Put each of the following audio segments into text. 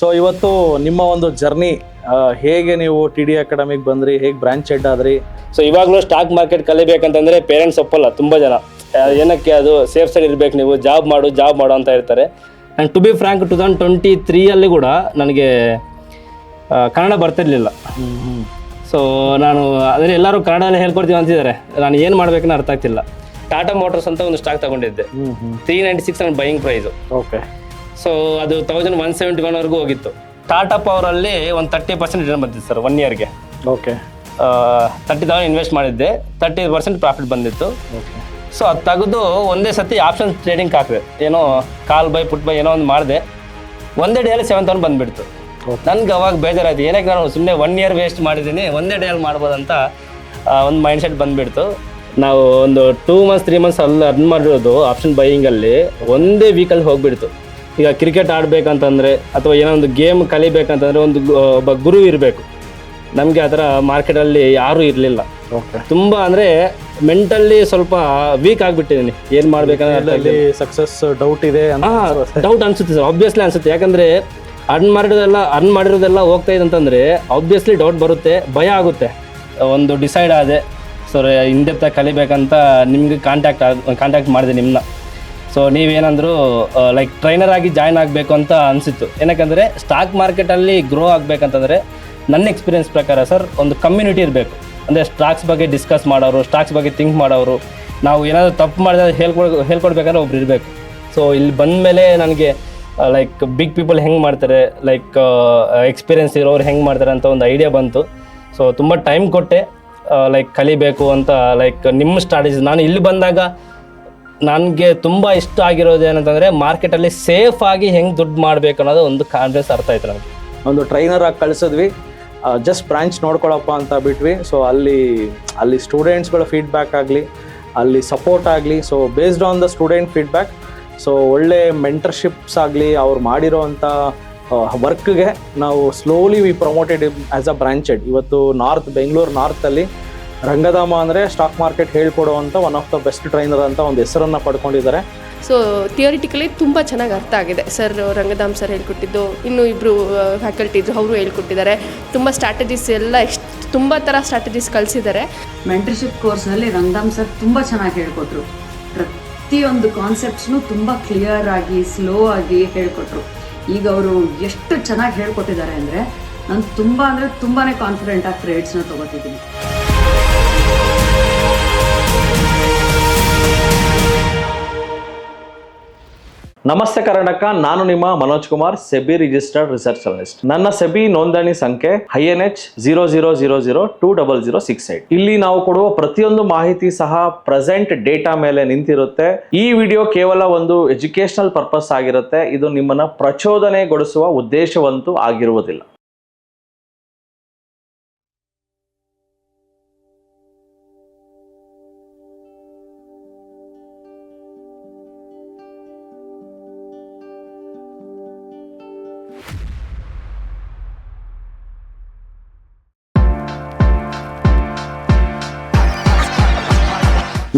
So ಇವತ್ತು ನಿಮ್ಮ ಒಂದು ಜರ್ನಿ ಹೇಗೆ ನೀವು ಟಿ ಡಿ ಅಕಾಡೆಮಿಗೆ ಬಂದ್ರಿ, ಹೇಗೆ ಬ್ರಾಂಚ್ ಹೆಡ್ ಆದ್ರಿ? ಸೊ ಇವಾಗಲೂ ಸ್ಟಾಕ್ ಮಾರ್ಕೆಟ್ ಕಲಿಬೇಕಂತಂದ್ರೆ ಪೇರೆಂಟ್ಸ್ ಒಪ್ಪಲ್ಲ ತುಂಬ ಜನ. ಏನಕ್ಕೆ ಅದು ಸೇಫ್ ಸೈಡ್ ಇರಬೇಕು, ನೀವು ಜಾಬ್ ಮಾಡು ಅಂತ ಇರ್ತಾರೆ. ಆ್ಯಂಡ್ ಟು ಬಿ ಫ್ರ್ಯಾಂಕ್ 2023 ಕೂಡ ನನಗೆ ಕನ್ನಡ ಬರ್ತಿರ್ಲಿಲ್ಲ. ಸೊ ನಾನು ಅಂದರೆ ಎಲ್ಲರೂ ಕನ್ನಡದಲ್ಲಿ ಹೇಳ್ಕೊಡ್ತೀವಿ ಅಂತಿದ್ದಾರೆ, ನಾನು ಏನು ಮಾಡ್ಬೇಕನ್ನ ಅರ್ಥ ಆಗ್ತಿಲ್ಲ. ಟಾಟಾ ಮೋಟರ್ಸ್ ಅಂತ ಒಂದು ಸ್ಟಾಕ್ ತಗೊಂಡಿದ್ದೆ, 396 ನನ್ನ ಬೈಯಿಂಗ್ ಪ್ರೈಸು. ಓಕೆ. ಸೊ ಅದು 1171ವರೆಗೂ ಹೋಗಿತ್ತು. ಟಾಟಾ ಪವರಲ್ಲಿ ಒಂದು 30% ರಿಟರ್ನ್ ಬಂದಿತ್ತು ಸರ್ 1 ಇಯರ್ಗೆ. ಓಕೆ. 30,000 ಇನ್ವೆಸ್ಟ್ ಮಾಡಿದ್ದೆ, 30% ಪ್ರಾಫಿಟ್ ಬಂದಿತ್ತು. ಓಕೆ. ಸೊ ಅದು ತೆಗೆದು ಒಂದೇ ಸತಿ ಆಪ್ಷನ್ ಟ್ರೇಡಿಂಗ್ ಹಾಕಿದೆ, ಏನೋ ಕಾಲ್ ಬೈ ಪುಟ್ ಬೈ ಏನೋ ಒಂದು ಮಾಡಿದೆ. ಒಂದೇ ಡೇಯಲ್ಲಿ 7,000 ಬಂದುಬಿಡ್ತು. ನನಗೆ ಅವಾಗ ಬೇಜಾರಾಯ್ತು, ಏನಕ್ಕೆ ನಾನು ಸುಮ್ಮನೆ 1 ಇಯರ್ ವೇಸ್ಟ್ ಮಾಡಿದ್ದೀನಿ, ಒಂದೇ ಡೇಯಲ್ಲಿ ಮಾಡ್ಬೋದಂತ ಒಂದು ಮೈಂಡ್ಸೆಟ್ ಬಂದುಬಿಡ್ತು. ನಾವು ಒಂದು 2 ಮಂತ್ಸ್ 3 ಮಂತ್ಸ್ ಅಲ್ಲಿ ಅರ್ನ್ ಮಾಡಿರೋದು ಆಪ್ಷನ್ ಬೈಯಿಂಗಲ್ಲಿ ಒಂದೇ ವೀಕಲ್ಲಿ ಹೋಗಿಬಿಡ್ತು. ಈಗ ಕ್ರಿಕೆಟ್ ಆಡಬೇಕಂತಂದರೆ ಅಥವಾ ಏನೋ ಒಂದು ಗೇಮ್ ಕಲಿಬೇಕಂತಂದರೆ ಒಬ್ಬ ಗುರು ಇರಬೇಕು. ನಮಗೆ ಆ ಥರ ಮಾರ್ಕೆಟಲ್ಲಿ ಯಾರೂ ಇರಲಿಲ್ಲ. ಓಕೆ. ತುಂಬ ಅಂದರೆ ಮೆಂಟಲಿ ಸ್ವಲ್ಪ ವೀಕ್ ಆಗಿಬಿಟ್ಟಿದ್ದೀನಿ, ಏನು ಮಾಡ್ಬೇಕಂದ್ರೆ ಸಕ್ಸಸ್ ಡೌಟ್ ಇದೆ, ಡೌಟ್ ಅನಿಸುತ್ತೆ ಸರ್. ಆಬ್ವಿಯಸ್ಲಿ ಅನಿಸುತ್ತೆ, ಯಾಕಂದರೆ ಅರ್ನ್ ಮಾಡಿರೋದೆಲ್ಲ ಹೋಗ್ತಾ ಇದೆ ಅಂತಂದರೆ ಆಬ್ವಿಯಸ್ಲಿ ಡೌಟ್ ಬರುತ್ತೆ, ಭಯ ಆಗುತ್ತೆ. ಒಂದು ಡಿಸೈಡ್ ಆದೆ ಸರ್ ಹಿಂದೆತ್ತ ಕಲಿಬೇಕಂತ ನಿಮ್ಗೆ ಕಾಂಟ್ಯಾಕ್ಟ್ ಮಾಡಿದೆ ನಿಮ್ಮನ್ನ. ಸೊ ನೀವೇನಂದ್ರು ಲೈಕ್ ಟ್ರೈನರ್ ಆಗಿ ಜಾಯ್ನ್ ಆಗಬೇಕು ಅಂತ ಅನಿಸಿತ್ತು. ಏನಕ್ಕಂದರೆ ಸ್ಟಾಕ್ ಮಾರ್ಕೆಟಲ್ಲಿ ಗ್ರೋ ಆಗಬೇಕಂತಂದರೆ ನನ್ನ ಎಕ್ಸ್ಪೀರಿಯನ್ಸ್ ಪ್ರಕಾರ ಸರ್ ಒಂದು ಕಮ್ಯುನಿಟಿ ಇರಬೇಕು. ಅಂದರೆ ಸ್ಟಾಕ್ಸ್ ಬಗ್ಗೆ ಡಿಸ್ಕಸ್ ಮಾಡೋರು, ಸ್ಟಾಕ್ಸ್ ಬಗ್ಗೆ ಥಿಂಕ್ ಮಾಡೋರು, ನಾವು ಏನಾದರೂ ತಪ್ಪು ಮಾಡಿದ್ರೆ ಹೇಳ್ಕೊಡ್ಬೇಕಂದ್ರೆ ಒಬ್ರು ಇರಬೇಕು. ಸೊ ಇಲ್ಲಿ ಬಂದ ಮೇಲೆ ನನಗೆ ಲೈಕ್ ಬಿಗ್ ಪೀಪಲ್ ಹೆಂಗೆ ಮಾಡ್ತಾರೆ, ಲೈಕ್ ಎಕ್ಸ್ಪೀರಿಯನ್ಸ್ ಇರೋರು ಹೆಂಗೆ ಮಾಡ್ತಾರೆ ಅಂತ ಒಂದು ಐಡಿಯಾ ಬಂತು. ಸೊ ತುಂಬ ಟೈಮ್ ಕೊಟ್ಟೆ ಲೈಕ್ ಕಲಿಬೇಕು ಅಂತ. ಲೈಕ್ ನಿಮ್ಮ ಸ್ಟ್ರಾಟಜೀಸ್ ನಾನು ಇಲ್ಲಿ ಬಂದಾಗ ನನಗೆ ತುಂಬ ಇಷ್ಟ ಆಗಿರೋದು ಏನಂತಂದರೆ ಮಾರ್ಕೆಟಲ್ಲಿ ಸೇಫ್ ಆಗಿ ಹೆಂಗೆ ದುಡ್ಡು ಮಾಡಬೇಕು ಅನ್ನೋದು ಒಂದು ಕಾನ್ಫಿಡೆನ್ಸ್ ಅರ್ಥ ಆಯ್ತು ನನಗೆ. ಒಂದು ಟ್ರೈನರ್ ಆಗಿ ಕಳಿಸಿದ್ವಿ, ಜಸ್ಟ್ ಬ್ರಾಂಚ್ ನೋಡ್ಕೊಳಪ್ಪ ಅಂತ ಬಿಟ್ವಿ. ಸೊ ಅಲ್ಲಿ ಸ್ಟೂಡೆಂಟ್ಸ್ಗಳ ಫೀಡ್ಬ್ಯಾಕ್ ಆಗಲಿ, ಅಲ್ಲಿ ಸಪೋರ್ಟ್ ಆಗಲಿ, so based on the student feedback, so ಒಳ್ಳೆ ಮೆಂಟರ್ಶಿಪ್ಸ್ ಆಗಲಿ, ಅವ್ರು ಮಾಡಿರೋ ಅಂಥ ವರ್ಕ್ಗೆ ನಾವು slowly we promoted as a branch head. ಇವತ್ತು ಬೆಂಗಳೂರು ನಾರ್ತಲ್ಲಿ ರಂಗಧಾಮ ಅಂದರೆ ಸ್ಟಾಕ್ ಮಾರ್ಕೆಟ್ ಹೇಳ್ಕೊಡುವಂಥ one of the best trainer ಅಂತ ಒಂದು ಹೆಸರನ್ನು ಪಡ್ಕೊಂಡಿದ್ದಾರೆ. ಸೊ ಥಿಯರಿಟಿಕಲಿ ತುಂಬ ಚೆನ್ನಾಗಿ ಅರ್ಥ ಆಗಿದೆ ಸರ್. ರಂಗಧಾಮ್ ಸರ್ ಹೇಳ್ಕೊಟ್ಟಿದ್ದು, ಇನ್ನೂ ಇಬ್ಬರು ಫ್ಯಾಕಲ್ಟಿ ಇದ್ರು, ಅವರು ಹೇಳ್ಕೊಟ್ಟಿದ್ದಾರೆ. ತುಂಬ ಸ್ಟ್ರಾಟಜೀಸ್ ಎಲ್ಲ ತುಂಬ ಥರ ಸ್ಟ್ರಾಟಜೀಸ್ ಕಲಿಸಿದ್ದಾರೆ. ಮೆಂಟರ್ಶಿಪ್ ಕೋರ್ಸ್ನಲ್ಲಿ ರಂಗಧಾಮ್ ಸರ್ ತುಂಬ ಚೆನ್ನಾಗಿ ಹೇಳ್ಕೊಟ್ರು. ಪ್ರತಿಯೊಂದು ಕಾನ್ಸೆಪ್ಟ್ಸ್ನು ತುಂಬ ಕ್ಲಿಯರ್ ಆಗಿ ಸ್ಲೋ ಆಗಿ ಹೇಳ್ಕೊಟ್ರು. ಈಗ ಅವರು ಎಷ್ಟು ಚೆನ್ನಾಗಿ ಹೇಳ್ಕೊಟ್ಟಿದ್ದಾರೆ ಅಂದರೆ ನಾನು ತುಂಬಾ ಕಾನ್ಫಿಡೆಂಟ್ ಆಗಿ ಟ್ರೇಡ್ಸ್ನ ತೊಗೋತಿದ್ದೀನಿ. ನಮಸ್ತೆ ಕರ್ನಾಟಕ, ನಾನು ನಿಮ್ಮ Manoj Kumar, SEBI registered research analyst. ನನ್ನ ಸೆಬಿ ನೋಂದಣಿ ಸಂಖ್ಯೆ INH 00002068. ಇಲ್ಲಿ ನಾವು ಕೊಡುವ ಪ್ರತಿಯೊಂದು ಮಾಹಿತಿ ಸಹ ಪ್ರೆಸೆಂಟ್ ಡೇಟಾ ಮೇಲೆ ನಿಂತಿರುತ್ತೆ. ಈ ವಿಡಿಯೋ ಕೇವಲ ಒಂದು ಎಜುಕೇಶನಲ್ ಪರ್ಪಸ್ ಆಗಿರುತ್ತೆ. ಇದು ನಿಮ್ಮನ್ನ ಪ್ರಚೋದನೆಗೊಳಿಸುವ ಉದ್ದೇಶವಂತೂ ಆಗಿರುವುದಿಲ್ಲ.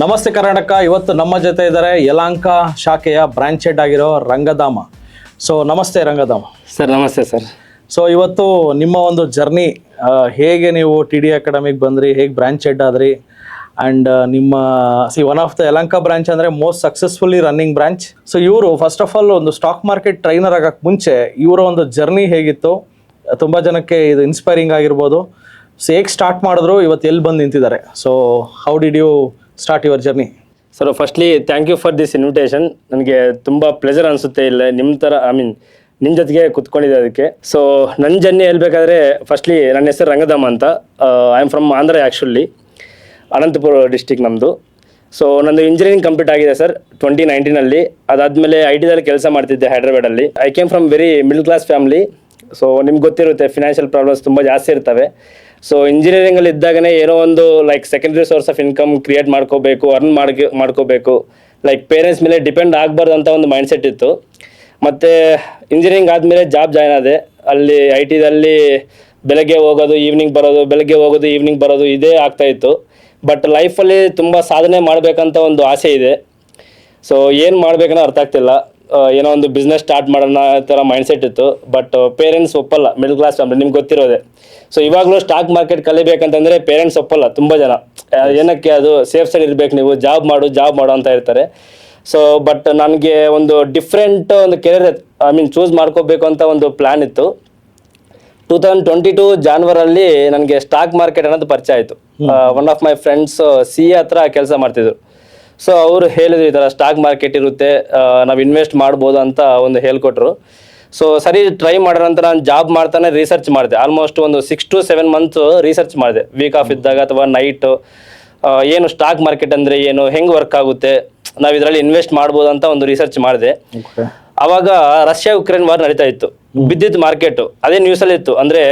ನಮಸ್ತೆ ಕರ್ನಾಟಕ, ಇವತ್ತು ನಮ್ಮ ಜೊತೆ ಇದ್ದಾರೆ ಯಲಹಂಕ ಶಾಖೆಯ ಬ್ರಾಂಚ್ ಹೆಡ್ ಆಗಿರೋ ರಂಗಧಾಮ. ಸೊ ನಮಸ್ತೆ ರಂಗಧಾಮ ಸರ್. ನಮಸ್ತೆ ಸರ್. ಸೊ ಇವತ್ತು ನಿಮ್ಮ ಒಂದು ಜರ್ನಿ ಹೇಗೆ ನೀವು ಟಿ ಡಿ ಅಕಾಡೆಮಿಗೆ ಬಂದ್ರಿ, ಹೇಗೆ ಬ್ರಾಂಚ್ ಹೆಡ್ ಆದ್ರಿ, ಆ್ಯಂಡ್ ನಿಮ್ಮ one of the Yelahanka branch ಅಂದರೆ most successfully running branch. So ಇವರು ಫಸ್ಟ್ ಆಫ್ ಆಲ್ ಒಂದು ಸ್ಟಾಕ್ ಮಾರ್ಕೆಟ್ ಟ್ರೈನರ್ ಆಗಕ್ಕೆ ಮುಂಚೆ ಇವರ ಒಂದು ಜರ್ನಿ ಹೇಗಿತ್ತು, ತುಂಬ ಜನಕ್ಕೆ ಇದು ಇನ್ಸ್ಪೈರಿಂಗ್ ಆಗಿರ್ಬೋದು. ಸೊ ಹೇಗೆ ಸ್ಟಾರ್ಟ್ ಮಾಡಿದ್ರು, ಇವತ್ತು ಎಲ್ಲಿ ಬಂದು ನಿಂತಿದ್ದಾರೆ. So how did you start your journey? Sir firstly thank you for this invitation. ನನಗೆ ತುಂಬ ಪ್ಲೆಜರ್ ಅನಿಸುತ್ತೆ ಇಲ್ಲ ನಿಮ್ಮ ಥರ ನಿಮ್ಮ ಜೊತೆಗೆ ಕುತ್ಕೊಂಡಿದ್ದೆ ಅದಕ್ಕೆ. ಸೊ ನನ್ನ ಜರ್ನಿ ಹೇಳ್ಬೇಕಾದ್ರೆ ಫಸ್ಟ್ಲಿ ನನ್ನ ಹೆಸರು ರಂಗಧಾಮ ಅಂತ. I am from Andhra actually, Anantapura district ನಮ್ಮದು. ಸೊ ನಂದು ಇಂಜಿನಿಯರಿಂಗ್ ಕಂಪ್ಲೀಟ್ ಆಗಿದೆ ಸರ್ 2019. ಅದಾದಮೇಲೆ IT ದಲ್ಲಿ ಕೆಲಸ ಮಾಡ್ತಿದ್ದೆ ಹೈದ್ರಾಬಾದಲ್ಲಿ. I came from very middle class family. So ನಿಮ್ಗೆ ಗೊತ್ತಿರುತ್ತೆ, ಫಿನಾನ್ಷಿಯಲ್ ಪ್ರಾಬ್ಲಮ್ಸ್ ತುಂಬ ಜಾಸ್ತಿ ಇರ್ತವೆ. ಸೊ ಇಂಜಿನಿಯರಿಂಗಲ್ಲಿ ಇದ್ದಾಗನೇ ಏನೋ ಒಂದು like secondary source of income create ಮಾಡ್ಕೋಬೇಕು, ಅರ್ನ್ ಮಾಡ್ಕೋಬೇಕು, ಲೈಕ್ ಪೇರೆಂಟ್ಸ್ ಮೇಲೆ ಡಿಪೆಂಡ್ ಆಗಬಾರ್ದು ಅಂತ ಒಂದು ಮೈಂಡ್ಸೆಟ್ ಇತ್ತು. ಮತ್ತು ಇಂಜಿನಿಯರಿಂಗ್ ಆದಮೇಲೆ ಜಾಬ್ ಜಾಯ್ನ್ ಆದೆ. ಅಲ್ಲಿ IT ದಲ್ಲಿ ಬೆಳಗ್ಗೆ ಹೋಗೋದು ಈವ್ನಿಂಗ್ ಬರೋದು ಇದೇ ಆಗ್ತಾಯಿತ್ತು. ಬಟ್ ಲೈಫಲ್ಲಿ ತುಂಬ ಸಾಧನೆ ಮಾಡಬೇಕಂತ ಒಂದು ಆಸೆ ಇದೆ. ಸೊ ಏನು ಮಾಡಬೇಕನ್ನೋ ಅರ್ಥ ಆಗ್ತಿಲ್ಲ. ಏನೋ ಒಂದು ಬಿಸ್ನೆಸ್ ಸ್ಟಾರ್ಟ್ ಮಾಡೋಣ ಆ ಥರ ಮೈಂಡ್ಸೆಟ್ ಇತ್ತು. ಬಟ್ ಪೇರೆಂಟ್ಸ್ ಒಪ್ಪಲ್ಲ, ಮಿಡಲ್ ಕ್ಲಾಸ್ ಫ್ಯಾಮಿಲಿ ನಿಮ್ಗೆ ಗೊತ್ತಿರೋದೆ. ಸೊ ಇವಾಗಲೂ ಸ್ಟಾಕ್ ಮಾರ್ಕೆಟ್ ಕಲಿಬೇಕಂತಂದರೆ ಪೇರೆಂಟ್ಸ್ ಒಪ್ಪಲ್ಲ ತುಂಬ ಜನ. ಏನಕ್ಕೆ, ಅದು ಸೇಫ್ ಸೈಡ್ ಇರಬೇಕು, ನೀವು ಜಾಬ್ ಮಾಡು ಅಂತ ಇರ್ತಾರೆ. ಸೊ ಬಟ್ ನನಗೆ ಒಂದು ಡಿಫ್ರೆಂಟ್ ಒಂದು ಕೆರಿಯರ್ ಚೂಸ್ ಮಾಡ್ಕೋಬೇಕು ಅಂತ ಒಂದು ಪ್ಲ್ಯಾನ್ ಇತ್ತು. 2022 ಜಾನ್ವರಲ್ಲಿ ನನಗೆ ಸ್ಟಾಕ್ ಮಾರ್ಕೆಟ್ ಅನ್ನೋದು ಪರಿಚಯ ಆಯಿತು. One of my friends CA ಹತ್ರ ಕೆಲಸ ಮಾಡ್ತಿದ್ರು. ಸೊ ಅವರು ಹೇಳಿದ್ರು, ಈ ಥರ ಸ್ಟಾಕ್ ಮಾರ್ಕೆಟ್ ಇರುತ್ತೆ, ನಾವು ಇನ್ವೆಸ್ಟ್ ಮಾಡ್ಬೋದು ಅಂತ ಒಂದು ಹೇಳ್ಕೊಟ್ರು. ಸೊ ಸರಿ ಟ್ರೈ ಮಾಡೋಣ ಅಂತ ನಾನು ಜಾಬ್ ಮಾಡ್ತಾನೆ ರಿಸರ್ಚ್ ಮಾಡಿದೆ. ಆಲ್ಮೋಸ್ಟ್ ಒಂದು 6 to 7 months ರಿಸರ್ಚ್ ಮಾಡಿದೆ. ವೀಕ್ ಆಫ್ ಇದ್ದಾಗ ಅಥವಾ ನೈಟು ಏನು ಸ್ಟಾಕ್ ಮಾರ್ಕೆಟ್ ಅಂದರೆ ಏನು, ಹೆಂಗೆ ವರ್ಕ್ ಆಗುತ್ತೆ, ನಾವು ಇದರಲ್ಲಿ ಇನ್ವೆಸ್ಟ್ ಮಾಡ್ಬೋದು ಅಂತ ಒಂದು ರಿಸರ್ಚ್ ಮಾಡಿದೆ. ಅವಾಗ ರಷ್ಯಾ-ಯುಕ್ರೇನ್ ವಾರ್ ನಡೀತಾ ಇತ್ತು. ಬಿದ್ದಿದ್ದು ಮಾರ್ಕೆಟು ಅದೇ ನ್ಯೂಸಲ್ಲಿ ಇತ್ತು. ಅಂದರೆ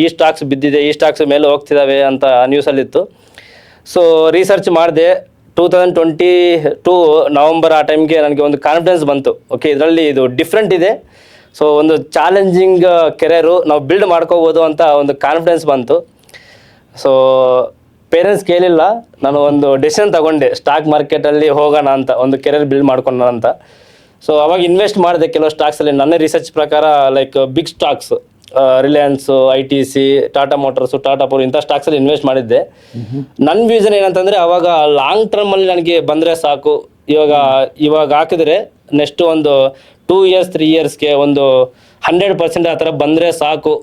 ಈ ಸ್ಟಾಕ್ಸ್ ಬಿದ್ದಿದೆ, ಈ ಸ್ಟಾಕ್ಸ್ ಮೇಲೆ ಹೋಗ್ತಿದ್ದಾವೆ ಅಂತ ನ್ಯೂಸಲ್ಲಿತ್ತು. ಸೊ ರಿಸರ್ಚ್ ಮಾಡಿದೆ. 2022 ನವಂಬರ್ ಆ ಟೈಮ್ಗೆ ನನಗೆ ಒಂದು ಕಾನ್ಫಿಡೆನ್ಸ್ ಬಂತು. ಓಕೆ, ಇದರಲ್ಲಿ ಇದು ಡಿಫ್ರೆಂಟ್ ಇದೆ, ಸೊ ಒಂದು ಚಾಲೆಂಜಿಂಗ್ ಕೆರಿಯರು ನಾವು ಬಿಲ್ಡ್ ಮಾಡ್ಕೋಬೋದು ಅಂತ ಒಂದು ಕಾನ್ಫಿಡೆನ್ಸ್ ಬಂತು. ಸೊ ಪೇರೆಂಟ್ಸ್ ಕೇಳಿಲ್ಲ, ನಾನು ಒಂದು ಡೆಸಿಷನ್ ತಗೊಂಡೆ ಸ್ಟಾಕ್ ಮಾರ್ಕೆಟಲ್ಲಿ ಹೋಗೋಣ ಅಂತ, ಒಂದು ಕೆರಿಯರ್ ಬಿಲ್ಡ್ ಮಾಡ್ಕೊಳ್ಳೋಣ ಅಂತ. ಸೊ ಅವಾಗ ಇನ್ವೆಸ್ಟ್ ಮಾಡಿದೆ ಕೆಲವು ಸ್ಟಾಕ್ಸಲ್ಲಿ. ನನ್ನ ರಿಸರ್ಚ್ ಪ್ರಕಾರ like big stocks, Reliance, ITC, Tata Motors, Tata power ಇಂಥ ಸ್ಟಾಕ್ಸಲ್ಲಿ ಇನ್ವೆಸ್ಟ್ ಮಾಡಿದ್ದೆ. ನನ್ನ ವಿಷನ್ ಏನಂತಂದರೆ ಅವಾಗ ಲಾಂಗ್ ಟರ್ಮಲ್ಲಿ ನನಗೆ ಬಂದರೆ ಸಾಕು, ಇವಾಗ ಹಾಕಿದ್ರೆ ನೆಕ್ಸ್ಟ್ ಒಂದು 2 years 3 yearsಗೆ ಒಂದು 100% ಆ ಥರ ಬಂದರೆ ಸಾಕು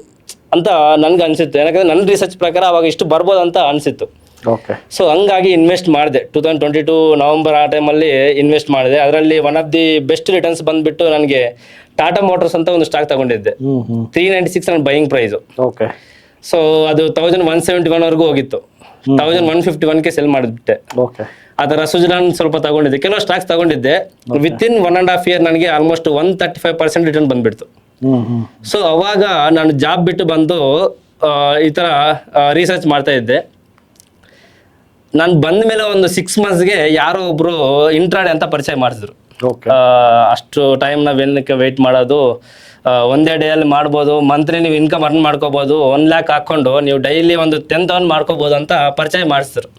ಅಂತ ನನಗೆ ಅನಿಸಿತ್ತು. ಯಾಕಂದರೆ ನನ್ನ ರಿಸರ್ಚ್ ಪ್ರಕಾರ ಅವಾಗ ಇಷ್ಟು ಬರ್ಬೋದು ಅಂತ ಅನಿಸಿತ್ತು. ಓಕೆ. ಸೊ ಹಂಗಾಗಿ ಇನ್ವೆಸ್ಟ್ ಮಾಡಿದೆ. 2022 ನವಂಬರ್ ಆ ಟೈಮಲ್ಲಿ ಇನ್ವೆಸ್ಟ್ ಮಾಡಿದೆ. ಅದರಲ್ಲಿ one of the best returns ಬಂದುಬಿಟ್ಟು ನನಗೆ ಟಾಟಾ ಮೋಟರ್ಸ್ ಅಂತ ಒಂದು ಸ್ಟಾಕ್ ತಗೊಂಡಿದ್ದೆ. 396 ನನ್ನ ಬೈಯಿಂಗ್ ಪ್ರೈಸು. ಓಕೆ. ಸೊ ಅದು 1171ವರೆಗೂ ಹೋಗಿತ್ತು. 1151ಗೆ ಸೆಲ್ ಮಾಡಿಬಿಟ್ಟೆ. ಓಕೆ. ಆ ಥರ ಸುಜಲಾನ್ ಸ್ವಲ್ಪ ತಗೊಂಡಿದ್ದೆ, ಕೆಲವು ಸ್ಟಾಕ್ಸ್ ತಗೊಂಡಿದ್ದೆ. ವಿತಿನ್ 1.5 year ನನಗೆ ಆಲ್ಮೋಸ್ಟ್ 135% ರಿಟರ್ನ್ ಬಂದುಬಿಡ್ತು. ಸೊ ಅವಾಗ ನಾನು ಜಾಬ್ ಬಿಟ್ಟು ಬಂದು ಈ ಥರ ರಿಸರ್ಚ್ ಮಾಡ್ತಾ ಇದ್ದೆ. ನಾನು ಬಂದ ಮೇಲೆ ಒಂದು 6 monthsಗೆ ಯಾರೋ ಒಬ್ಬರು ಇಂಟ್ರಾಡೆ ಅಂತ ಪರಿಚಯ ಮಾಡಿಸಿದ್ರು. ಅಷ್ಟು ಟೈಮ್ ನಾವು ಏನಕ್ಕೆ ವೆಯ್ಟ್ ಮಾಡೋದು, ಒಂದೇ ಡೇಯಲ್ಲಿ ಮಾಡ್ಬೋದು, ಮಂತ್ಲಿ ನೀವು ಇನ್ಕಮ್ ಅರ್ನ್ ಮಾಡ್ಕೋಬೋದು, 1 lakh ಹಾಕ್ಕೊಂಡು ನೀವು ಡೈಲಿ ಒಂದು 10,000 ಮಾಡ್ಕೋಬೋದು ಅಂತ ಪರಿಚಯ ಮಾಡಿಸಿದ್ರು.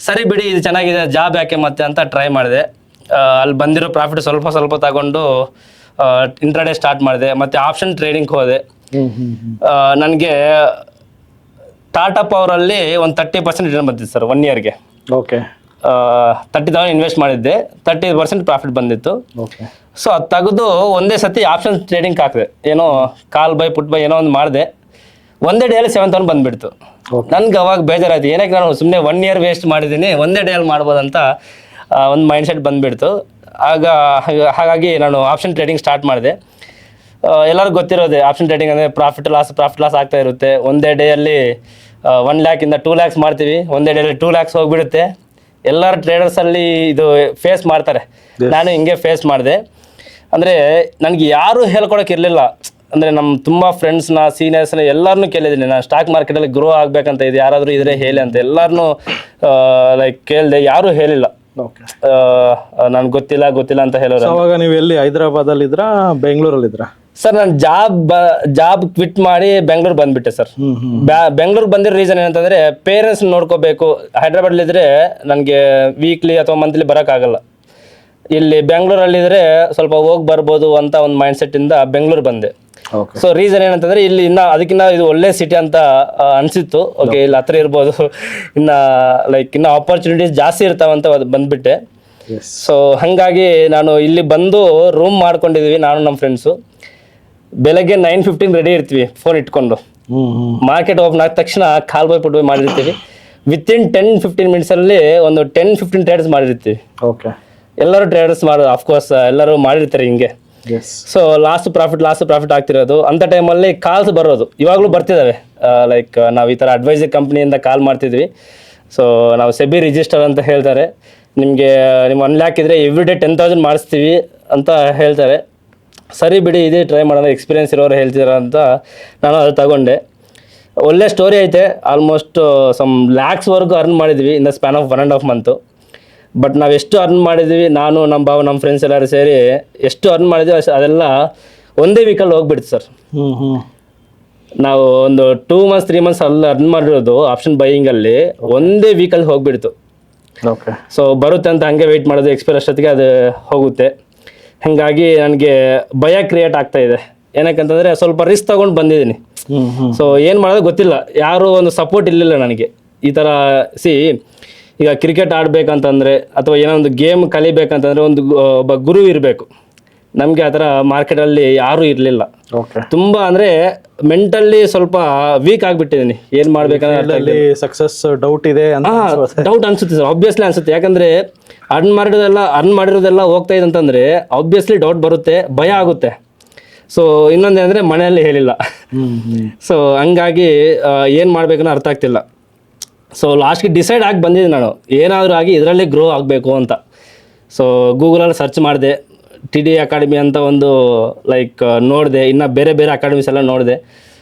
ಸರಿ ಬಿಡಿ, ಇದು ಚೆನ್ನಾಗಿದೆ, ಜಾಬ್ ಯಾಕೆ ಮತ್ತೆ ಅಂತ ಟ್ರೈ ಮಾಡಿದೆ. ಅಲ್ಲಿ ಬಂದಿರೋ ಪ್ರಾಫಿಟ್ ಸ್ವಲ್ಪ ತಗೊಂಡು ಇಂಟ್ರಾಡೇ ಸ್ಟಾರ್ಟ್ ಮಾಡಿದೆ. ಮತ್ತು ಆಪ್ಷನ್ ಟ್ರೇಡಿಂಗ್ ಹೋದೆ. ನನಗೆ ಟಾಟಾ ಪವರಲ್ಲಿ ಒಂದು 30% ರಿಟರ್ನ್ ಬಂದಿತ್ತು ಸರ್ 1 yearಗೆ. ಓಕೆ. 30,000 ಇನ್ವೆಸ್ಟ್ ಮಾಡಿದ್ದೆ, 30% ಪ್ರಾಫಿಟ್ ಬಂದಿತ್ತು. ಸೊ ಅದು ತೆಗೆದು ಒಂದೇ ಸತಿ ಆಪ್ಷನ್ ಟ್ರೇಡಿಂಗ್ ಹಾಕಿದೆ. ಏನೋ ಕಾಲ್ ಬೈ ಪುಟ್ ಬೈ ಏನೋ ಒಂದು ಮಾಡಿದೆ. ಒಂದೇ ಡೇಯಲ್ಲಿ 7,000 ಬಂದುಬಿಡ್ತು. ನನಗೆ ಅವಾಗ ಬೇಜಾರಾಯ್ತು, ಏನಕ್ಕೆ ನಾನು ಸುಮ್ಮನೆ 1 year ವೇಸ್ಟ್ ಮಾಡಿದ್ದೀನಿ, ಒಂದೇ ಡೇಯಲ್ಲಿ ಮಾಡ್ಬೋದಂತ ಒಂದು ಮೈಂಡ್ಸೆಟ್ ಬಂದುಬಿಡ್ತು. ಹಾಗಾಗಿ ನಾನು ಆಪ್ಷನ್ ಟ್ರೇಡಿಂಗ್ ಸ್ಟಾರ್ಟ್ ಮಾಡಿದೆ. ಎಲ್ಲರಿಗೂ ಗೊತ್ತಿರೋದೆ, ಆಪ್ಷನ್ ಟ್ರೇಡಿಂಗ್ ಅಂದರೆ ಪ್ರಾಫಿಟ್ ಲಾಸ್ ಆಗ್ತಾ ಇರುತ್ತೆ. ಒಂದೇ ಡೇಯಲ್ಲಿ 1 lakhಯಿಂದ 2 lakhs ಮಾಡ್ತೀವಿ, ಒಂದೇ ಡೇಯಲ್ಲಿ 2 lakhs ಹೋಗಿಬಿಡುತ್ತೆ. ಎಲ್ಲರ ಟ್ರೇಡರ್ಸಲ್ಲಿ ಇದು ಫೇಸ್ ಮಾಡ್ತಾರೆ. ನಾನು ಹಿಂಗೆ ಫೇಸ್ ಮಾಡಿದೆ. ಅಂದರೆ ನನಗೆ ಯಾರೂ ಹೇಳ್ಕೊಡೋಕ್ಕಿರಲಿಲ್ಲ. ಅಂದರೆ ನಮ್ಮ ತುಂಬ ಫ್ರೆಂಡ್ಸ್ನ, ಸೀನಿಯರ್ಸ್ನ ಎಲ್ಲರನ್ನೂ ಕೇಳಿದ್ದೀನಿ, ನಾನು ಸ್ಟಾಕ್ ಮಾರ್ಕೆಟಲ್ಲಿ ಗ್ರೋ ಆಗಬೇಕಂತ ಇದೆ, ಯಾರಾದರೂ ಇದ್ರೆ ಹೇಳಿ ಅಂತ ಎಲ್ಲರನ್ನೂ ಲೈಕ್ ಕೇಳಿದೆ. ಯಾರೂ ಹೇಳಿಲ್ಲ, ನನಗೆ ಗೊತ್ತಿಲ್ಲ ಅಂತ ಹೇಳೋರು. ಅವಾಗ ನೀವು ಎಲ್ಲಿ, ಹೈದರಾಬಾದಲ್ಲಿ ಇದ್ರಾ ಬೆಂಗಳೂರಲ್ಲಿ ಇದ್ರಾ? ಸರ್ ನಾನು ಜಾಬ್ ಕ್ವಿಟ್ ಮಾಡಿ ಬೆಂಗಳೂರು ಬಂದುಬಿಟ್ಟೆ ಸರ್. ಬೆಂಗಳೂರು ಬಂದಿರೋ ರೀಸನ್ ಏನಂತಂದರೆ ಪೇರೆಂಟ್ಸ್ ನೋಡ್ಕೋಬೇಕು. ಹೈದ್ರಾಬಾದ್ಲಿದ್ರೆ ನನಗೆ ವೀಕ್ಲಿ ಅಥವಾ ಮಂತ್ಲಿ ಬರೋಕ್ಕಾಗಲ್ಲ. ಇಲ್ಲಿ ಬೆಂಗಳೂರಲ್ಲಿದ್ದರೆ ಸ್ವಲ್ಪ ಹೋಗಿ ಬರ್ಬೋದು ಅಂತ ಒಂದು ಮೈಂಡ್ಸೆಟ್ಟಿಂದ ಬೆಂಗಳೂರು ಬಂದೆ. ಸೊ ರೀಸನ್ ಏನಂತಂದರೆ ಇಲ್ಲಿ ಅದಕ್ಕಿಂತ ಇದು ಒಳ್ಳೆ ಸಿಟಿ ಅಂತ ಅನಿಸಿತ್ತು. ಓಕೆ, ಇಲ್ಲಿ ಹತ್ರ ಇರ್ಬೋದು, ಇನ್ನು ಆಪರ್ಚುನಿಟೀಸ್ ಜಾಸ್ತಿ ಇರ್ತಾವಂತ ಬಂದುಬಿಟ್ಟೆ. ಸೊ ಹಾಗಾಗಿ ನಾನು ಇಲ್ಲಿ ಬಂದು ರೂಮ್ ಮಾಡ್ಕೊಂಡಿದ್ವಿ ನಾನು ನಮ್ಮ ಫ್ರೆಂಡ್ಸು. ಬೆಳಗ್ಗೆ 9:15 ರೆಡಿ ಇರ್ತೀವಿ ಫೋನ್ ಇಟ್ಕೊಂಡು. ಮಾರ್ಕೆಟ್ ಓಪನ್ ಆದ ತಕ್ಷಣ ಕಾಲ್ ಬೈ ಪುಟ್ ಬೈ ಮಾಡಿರ್ತೀವಿ. ವಿತಿನ್ 10-15 minutesಲ್ಲಿ ಒಂದು 10-15 ಟ್ರೇಡ್ಸ್ ಮಾಡಿರ್ತೀವಿ. ಓಕೆ. ಎಲ್ಲರೂ ಟ್ರೇಡರ್ಸ್ ಮಾಡೋದು, ಅಫ್ಕೋರ್ಸ್ ಎಲ್ಲರೂ ಮಾಡಿರ್ತಾರೆ ಹಿಂಗೆ. ಸೊ ಲಾಸ್ಟ್ ಪ್ರಾಫಿಟ್ ಆಗ್ತಿರೋದು ಅಂಥ ಟೈಮಲ್ಲಿ ಕಾಲ್ಸ್ ಬರೋದು, ಇವಾಗಲೂ ಬರ್ತಿದ್ದಾವೆ. ಲೈಕ್ ನಾವು ಈ ಥರ ಅಡ್ವೈಸರ್ ಕಂಪ್ನಿಯಿಂದ ಕಾಲ್ ಮಾಡ್ತಿದ್ವಿ. ಸೊ ನಾವು ಸೆಬಿ ರಿಜಿಸ್ಟರ್ ಅಂತ ಹೇಳ್ತಾರೆ, ನಿಮಗೆ 1 lakh ಇದ್ದರೆ ಎವ್ರಿ ಡೇ 10,000 ಮಾಡಿಸ್ತೀವಿ ಅಂತ ಹೇಳ್ತಾರೆ. ಸರಿ ಬಿಡಿ, ಇದೇ ಟ್ರೈ ಮಾಡೋಣ, ಎಕ್ಸ್ಪೀರಿಯನ್ಸ್ ಇರೋರು ಹೇಳ್ತಿದಾರ ಅಂತ ನಾನು ಅದು ತಗೊಂಡೆ. ಒಳ್ಳೆ ಸ್ಟೋರಿ ಐತೆ. ಆಲ್ಮೋಸ್ಟ್ ಸಮ್ ಲ್ಯಾಕ್ಸ್ವರೆಗೂ ಅರ್ನ್ ಮಾಡಿದ್ವಿ in the span of 1.5 months. But ನಾವು ಎಷ್ಟು ಅರ್ನ್ ಮಾಡಿದ್ವಿ, ನಾನು ನಮ್ಮ ಭಾವ ನಮ್ಮ ಫ್ರೆಂಡ್ಸ್ ಎಲ್ಲರೂ ಸೇರಿ ಎಷ್ಟು ಅರ್ನ್ ಮಾಡಿದ್ವಿ ಅದೆಲ್ಲ ಒಂದೇ ವೀಕಲ್ಲಿ ಹೋಗ್ಬಿಡ್ತು ಸರ್. ನಾವು ಒಂದು 2 months 3 months ಅಲ್ಲಿ ಅರ್ನ್ ಮಾಡಿರೋದು ಆಪ್ಷನ್ ಬೈಯಿಂಗಲ್ಲಿ ಒಂದೇ ವೀಕಲ್ಲಿ ಹೋಗ್ಬಿಡ್ತು. ಸೊ ಬರುತ್ತೆ ಅಂತ ಹಂಗೆ ವೆಯ್ಟ್ ಮಾಡೋದು, ಎಕ್ಸ್ಪೈರ್ ಅಷ್ಟೊತ್ತಿಗೆ ಅದು ಹೋಗುತ್ತೆ. ಹಾಗಾಗಿ ನನಗೆ ಭಯ ಕ್ರಿಯೇಟ್ ಆಗ್ತಾ ಇದೆ. ಏನಕ್ಕಂತಂದರೆ ಸ್ವಲ್ಪ ರಿಸ್ಕ್ ತೊಗೊಂಡು ಬಂದಿದ್ದೀನಿ. ಸೊ ಏನು ಮಾಡೋದು ಗೊತ್ತಿಲ್ಲ, ಯಾರೂ ಒಂದು ಸಪೋರ್ಟ್ ಇರಲಿಲ್ಲ ನನಗೆ. ಈ ಥರ ಈಗ ಕ್ರಿಕೆಟ್ ಆಡಬೇಕಂತಂದರೆ ಅಥವಾ ಏನೋ ಒಂದು ಗೇಮ್ ಕಲಿಬೇಕಂತಂದರೆ ಒಬ್ಬ ಗುರು ಇರಬೇಕು. ನಮಗೆ ಆ ಥರ ಮಾರ್ಕೆಟಲ್ಲಿ ಯಾರೂ ಇರಲಿಲ್ಲ. ತುಂಬ ಅಂದರೆ ಮೆಂಟಲಿ ಸ್ವಲ್ಪ ವೀಕ್ ಆಗಿಬಿಟ್ಟಿದ್ದೀನಿ. ಏನು ಮಾಡ್ಬೇಕಂದ್ರೆ ಸಕ್ಸಸ್ ಡೌಟ್ ಇದೆ, ಡೌಟ್ ಅನಿಸುತ್ತೆ ಸರ್, ಆಬ್ವಿಯಸ್ಲಿ ಅನಿಸುತ್ತೆ. ಯಾಕಂದರೆ ಅರ್ನ್ ಮಾಡಿರೋದೆಲ್ಲ ಹೋಗ್ತಾ ಇದೆ ಅಂತಂದರೆ ಆಬ್ವಿಯಸ್ಲಿ ಡೌಟ್ ಬರುತ್ತೆ, ಭಯ ಆಗುತ್ತೆ. ಸೊ ಇನ್ನೊಂದೇನೆಂದರೆ ಮನೆಯಲ್ಲಿ ಹೇಳಿಲ್ಲ. ಸೊ ಹಂಗಾಗಿ ಏನು ಮಾಡಬೇಕನ್ನೋ ಅರ್ಥ ಆಗ್ತಿಲ್ಲ. ಸೊ ಲಾಸ್ಟ್ಗೆ ಡಿಸೈಡ್ ಆಗಿ ಬಂದಿದ್ದೆ ನಾನು, ಏನಾದರೂ ಆಗಿ ಇದರಲ್ಲಿ ಗ್ರೋ ಆಗಬೇಕು ಅಂತ. ಸೊ ಗೂಗಲಲ್ಲಿ ಸರ್ಚ್ ಮಾಡಿದೆ, TD ಅಕಾಡೆಮಿ ಅಂತ ಒಂದು ನೋಡಿದೆ. ಇನ್ನು ಬೇರೆ ಬೇರೆ ಅಕಾಡೆಮೀಸ್ ಎಲ್ಲ ನೋಡಿದೆ,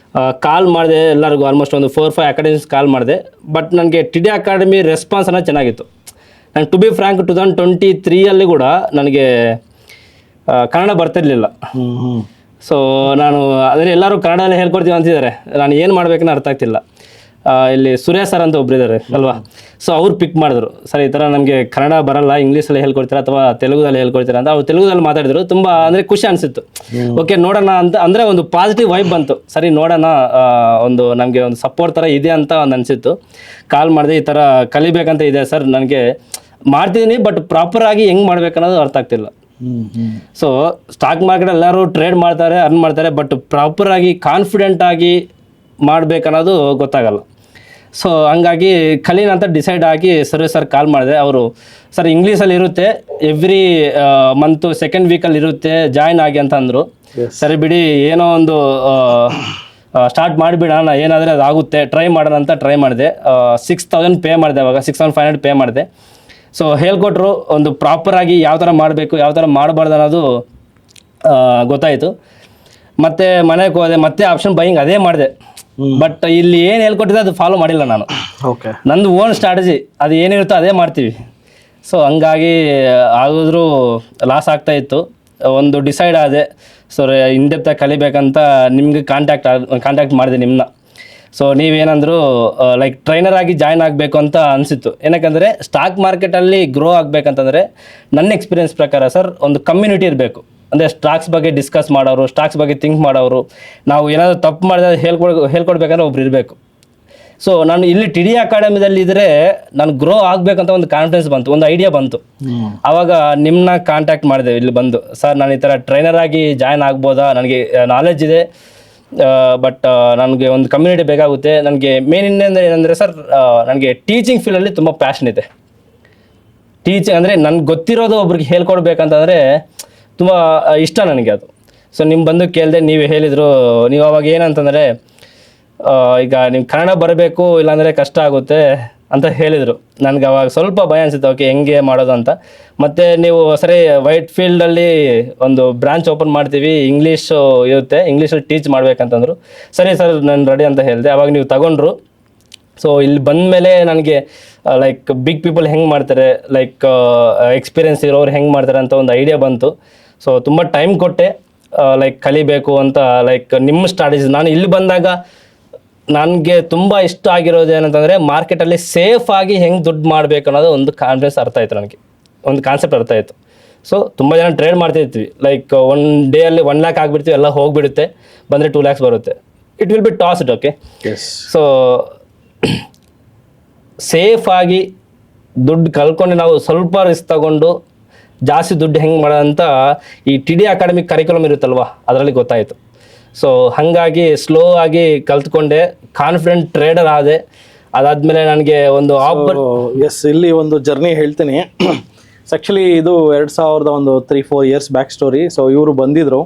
ಕಾಲ್ ಮಾಡಿದೆ ಎಲ್ಲರಿಗೂ. ಆಲ್ಮೋಸ್ಟ್ ಒಂದು 4-5 ಅಕಾಡೆಮೀಸ್ ಕಾಲ್ ಮಾಡಿದೆ. ಬಟ್ ನನಗೆ TD ಅಕಾಡೆಮಿ ರೆಸ್ಪಾನ್ಸ್ ಅನ್ನೋದು ಚೆನ್ನಾಗಿತ್ತು. ನಾನು ಟು ಬಿ ಫ್ರ್ಯಾಂಕ್ 2023 ಕೂಡ ನನಗೆ ಕನ್ನಡ ಬರ್ತಿರ್ಲಿಲ್ಲ. ಸೊ ನಾನು ಅದನ್ನು ಎಲ್ಲರೂ ಕನ್ನಡದಲ್ಲಿ ಹೇಳ್ಕೊಡ್ತೀವಿ ಅಂತಿದ್ದಾರೆ. ನಾನು ಏನು ಮಾಡಬೇಕನ್ನೋ ಅರ್ಥ ಆಗ್ತಿಲ್ಲ. ಇಲ್ಲಿ ಸುರೇಶ್ ಸರ್ ಅಂತ ಒಬ್ರು ಇದ್ದಾರೆ ಅಲ್ವಾ, ಸೊ ಅವ್ರು ಪಿಕ್ ಮಾಡಿದ್ರು, ಸರ್ ಈ ಥರ ನಮಗೆ ಕನ್ನಡ ಬರಲ್ಲ, ಇಂಗ್ಲೀಷಲ್ಲಿ ಹೇಳ್ಕೊಡ್ತೀರಾ ಅಥವಾ ತೆಲುಗುದಲ್ಲಿ ಹೇಳ್ಕೊಡ್ತೀರಾ ಅಂತ. ಅವ್ರು ತೆಲುಗುದಲ್ಲಿ ಮಾತಾಡಿದ್ರು. ತುಂಬ ಅಂದರೆ ಖುಷಿ ಅನಿಸಿತ್ತು. ಓಕೆ ನೋಡೋಣ ಅಂತ, ಅಂದರೆ ಒಂದು ಪಾಸಿಟಿವ್ ವೈಬ್ ಬಂತು. ಸರಿ ನೋಡೋಣ, ಒಂದು ನಮಗೆ ಒಂದು ಸಪೋರ್ಟ್ ಥರ ಇದೆ ಅಂತ ಒಂದು ಅನಿಸಿತ್ತು. ಕಾಲ್ ಮಾಡಿದೆ, ಈ ಥರ ಕಲಿಬೇಕಂತ ಇದೆ ಸರ್, ನನಗೆ ಮಾಡ್ತಿದ್ದೀನಿ ಬಟ್ ಪ್ರಾಪರಾಗಿ ಹೆಂಗೆ ಮಾಡ್ಬೇಕನ್ನೋದು ಅರ್ಥ ಆಗ್ತಿಲ್ಲ. ಸೊ ಸ್ಟಾಕ್ ಮಾರ್ಕೆಟ್ ಎಲ್ಲರೂ ಟ್ರೇಡ್ ಮಾಡ್ತಾರೆ, ಅರ್ನ್ ಮಾಡ್ತಾರೆ, ಬಟ್ ಪ್ರಾಪರಾಗಿ ಕಾನ್ಫಿಡೆಂಟಾಗಿ ಮಾಡ್ಬೇಕನ್ನೋದು ಗೊತ್ತಾಗಲ್ಲ. ಸೊ ಹಂಗಾಗಿ ಕಲೀನ ಅಂತ ಡಿಸೈಡ್ ಆಗಿ ಸರ್ ಕಾಲ್ ಮಾಡಿದೆ. ಅವರು ಸರ್ ಇಂಗ್ಲೀಷಲ್ಲಿ ಇರುತ್ತೆ, ಎವ್ರಿ ಮಂತು ಸೆಕೆಂಡ್ ವೀಕಲ್ಲಿ ಇರುತ್ತೆ, ಜಾಯ್ನ್ ಆಗಿ ಅಂತ ಅಂದರು. ಸರಿ ಬಿಡಿ, ಏನೋ ಒಂದು ಸ್ಟಾರ್ಟ್ ಮಾಡಿಬಿಡೋಣ, ಏನಾದರೆ ಅದಾಗುತ್ತೆ, ಟ್ರೈ ಮಾಡೋಣ ಅಂತ ಟ್ರೈ ಮಾಡಿದೆ. 6,000 ಪೇ ಮಾಡಿದೆ, ಅವಾಗ 6,500 ಪೇ ಮಾಡಿದೆ. ಸೊ ಹೇಳ್ಕೊಟ್ರು, ಒಂದು ಪ್ರಾಪರಾಗಿ ಯಾವ ಥರ ಮಾಡಬೇಕು, ಯಾವ ಥರ ಮಾಡಬಾರ್ದು ಅನ್ನೋದು ಗೊತ್ತಾಯಿತು. ಮತ್ತು ಮನೆಗೆ ಹೋದೆ, ಮತ್ತೆ ಆಪ್ಷನ್ ಬೈಯಿಂಗ್ ಅದೇ ಮಾಡಿದೆ. ಬಟ್ ಇಲ್ಲಿ ಏನು ಹೇಳ್ಕೊಟ್ಟಿದೆ ಅದು ಫಾಲೋ ಮಾಡಿಲ್ಲ ನಾನು. ನಂದು ಓನ್ ಸ್ಟ್ರಾಟಜಿ, ಅದು ಏನಿರುತ್ತೋ ಅದೇ ಮಾಡ್ತೀವಿ. ಸೊ ಹಂಗಾಗಿ ಆಗಿದ್ರೂ ಲಾಸ್ ಆಗ್ತಾಯಿತ್ತು. ಒಂದು ಡಿಸೈಡ್ ಆದೆ, ಸೊ ಇನ್ಡೆಪ್ತಾಗಿ ಕಲಿಬೇಕಂತ ನಿಮಗೆ ಕಾಂಟ್ಯಾಕ್ಟ್ ಮಾಡಿದೆ ನಿಮ್ಮನ್ನ. ಸೊ ನೀವೇನಂದ್ರು ಟ್ರೈನರ್ ಆಗಿ ಜಾಯ್ನ್ ಆಗಬೇಕು ಅಂತ ಅನಿಸಿತ್ತು. ಏನಕ್ಕಂದರೆ ಸ್ಟಾಕ್ ಮಾರ್ಕೆಟಲ್ಲಿ ಗ್ರೋ ಆಗಬೇಕಂತಂದರೆ ನನ್ನ ಎಕ್ಸ್ಪೀರಿಯನ್ಸ್ ಪ್ರಕಾರ ಸರ್, ಒಂದು ಕಮ್ಯುನಿಟಿ ಇರಬೇಕು. ಅಂದರೆ ಸ್ಟಾಕ್ಸ್ ಬಗ್ಗೆ ಡಿಸ್ಕಸ್ ಮಾಡೋರು, ಸ್ಟಾಕ್ಸ್ ಬಗ್ಗೆ ಥಿಂಕ್ ಮಾಡೋರು, ನಾವು ಏನಾದರೂ ತಪ್ಪು ಮಾಡಿದ್ರೆ ಹೇಳ್ಕೊಡ್ಬೇಕಂದ್ರೆ ಒಬ್ರು ಇರಬೇಕು. ಸೊ ನಾನು ಇಲ್ಲಿ TD ಅಕಾಡೆಮಿದಲ್ಲಿ ಇದ್ದರೆ ನಾನು ಗ್ರೋ ಆಗಬೇಕಂತ ಒಂದು ಕಾನ್ಫಿಡೆನ್ಸ್ ಬಂತು, ಒಂದು ಐಡಿಯಾ ಬಂತು. ಆವಾಗ ನಿಮ್ಮನ್ನ ಕಾಂಟ್ಯಾಕ್ಟ್ ಮಾಡಿದೆ ಇಲ್ಲಿ ಬಂದು, ಸರ್ ನಾನು ಈ ಥರ ಟ್ರೈನರ್ ಆಗಿ ಜಾಯ್ನ್ ಆಗ್ಬೋದಾ, ನನಗೆ ನಾಲೆಜ್ ಇದೆ ಬಟ್ ನನಗೆ ಒಂದು ಕಮ್ಯುನಿಟಿ ಬೇಕಾಗುತ್ತೆ. ನನಗೆ ಮೇನ್ ಏನಂದರೆ ಸರ್, ನನಗೆ ಟೀಚಿಂಗ್ ಫೀಲ್ಡಲ್ಲಿ ತುಂಬ ಪ್ಯಾಷನ್ ಇದೆ. ಟೀಚಿಂಗ್ ಅಂದರೆ ನನಗೆ ಗೊತ್ತಿರೋದು ಒಬ್ರಿಗೆ ಹೇಳ್ಕೊಡ್ಬೇಕಂತಂದರೆ ತುಂಬ ಇಷ್ಟ ನನಗೆ ಅದು. ಸೊ ನಿಮ್ಮ ಬಂದು ಕೇಳಿದೆ, ನೀವು ಹೇಳಿದರು, ನೀವು ಅವಾಗ ಏನಂತಂದರೆ ಈಗ ನೀವು ಕನ್ನಡ ಬರಬೇಕು ಇಲ್ಲಾಂದರೆ ಕಷ್ಟ ಆಗುತ್ತೆ ಅಂತ ಹೇಳಿದರು. ನನಗೆ ಅವಾಗ ಸ್ವಲ್ಪ ಭಯ ಅನಿಸುತ್ತೆ, ಓಕೆ ಹೆಂಗೆ ಮಾಡೋದು ಅಂತ. ಮತ್ತು ನೀವು ಸರಿ ವೈಟ್ ಫೀಲ್ಡಲ್ಲಿ ಒಂದು ಬ್ರಾಂಚ್ ಓಪನ್ ಮಾಡ್ತೀವಿ, ಇಂಗ್ಲೀಷು ಇರುತ್ತೆ, ಇಂಗ್ಲೀಷಲ್ಲಿ ಟೀಚ್ ಮಾಡ್ಬೇಕಂತಂದರು. ಸರಿ ಸರ್ ನಾನು ರೆಡಿ ಅಂತ ಹೇಳಿದೆ. ಅವಾಗ ನೀವು ತಗೊಂಡ್ರು. ಸೊ ಇಲ್ಲಿ ಬಂದ ಮೇಲೆ ನನಗೆ ಬಿಗ್ ಪೀಪಲ್ ಹೆಂಗೆ ಮಾಡ್ತಾರೆ, ಎಕ್ಸ್ಪೀರಿಯೆನ್ಸ್ ಇರೋರು ಹೆಂಗೆ ಮಾಡ್ತಾರೆ ಅಂತ ಒಂದು ಐಡಿಯಾ ಬಂತು. ಸೊ ತುಂಬ ಟೈಮ್ ಕೊಟ್ಟೆ, ಕಲಿಬೇಕು ಅಂತ. ನಿಮ್ಮ ಸ್ಟ್ರಾಟಜೀಸ್, ನಾನು ಇಲ್ಲಿ ಬಂದಾಗ ನನಗೆ ತುಂಬ ಇಷ್ಟ ಆಗಿರೋದು ಏನಂತಂದರೆ ಮಾರ್ಕೆಟಲ್ಲಿ ಸೇಫಾಗಿ ಹೆಂಗೆ ದುಡ್ಡು ಮಾಡಬೇಕು ಅನ್ನೋದು ಒಂದು ಕಾನ್ಫಿಡೆನ್ಸ್ ಅರ್ಥ ಆಯಿತು ನನಗೆ, ಒಂದು ಕಾನ್ಸೆಪ್ಟ್ ಅರ್ಥ ಆಯಿತು. ಸೊ ತುಂಬ ಜನ ಟ್ರೇಡ್ ಮಾಡ್ತಿರ್ತೀವಿ, ಒನ್ ಡೇಯಲ್ಲಿ 1 lakh ಆಗಿಬಿಡ್ತೀವಿ, ಎಲ್ಲ ಹೋಗಿಬಿಡುತ್ತೆ, ಬಂದರೆ 2 lakhs ಬರುತ್ತೆ. It will be tossed. Okay, so ಸೇಫಾಗಿ ದುಡ್ಡು ಕಲ್ಕೊಂಡು ನಾವು ಸ್ವಲ್ಪ ರಿಸ್ಕ್ ತಗೊಂಡು ಜಾಸ್ತಿ ದುಡ್ಡು ಹೆಂಗೆ ಮಾಡೋದಂತ ಈ TD ಅಕಾಡೆಮಿಕ್ ಕರಿಕ್ಯುಲಮ್ ಇರುತ್ತಲ್ವ, ಅದರಲ್ಲಿ ಗೊತ್ತಾಯಿತು. ಸೊ ಹಾಗಾಗಿ ಸ್ಲೋ ಆಗಿ ಕಲ್ತ್ಕೊಂಡೆ, ಕಾನ್ಫಿಡೆಂಟ್ ಟ್ರೇಡರ್ ಆದೆ. ಅದಾದಮೇಲೆ ನನಗೆ ಒಂದು ಇಲ್ಲಿ ಒಂದು ಜರ್ನಿ ಹೇಳ್ತೀನಿ. ಆ್ಯಕ್ಚುಲಿ ಇದು 2003-4 ಇಯರ್ಸ್ ಬ್ಯಾಕ್ ಸ್ಟೋರಿ. ಸೊ ಇವರು ಬಂದಿದ್ದರು.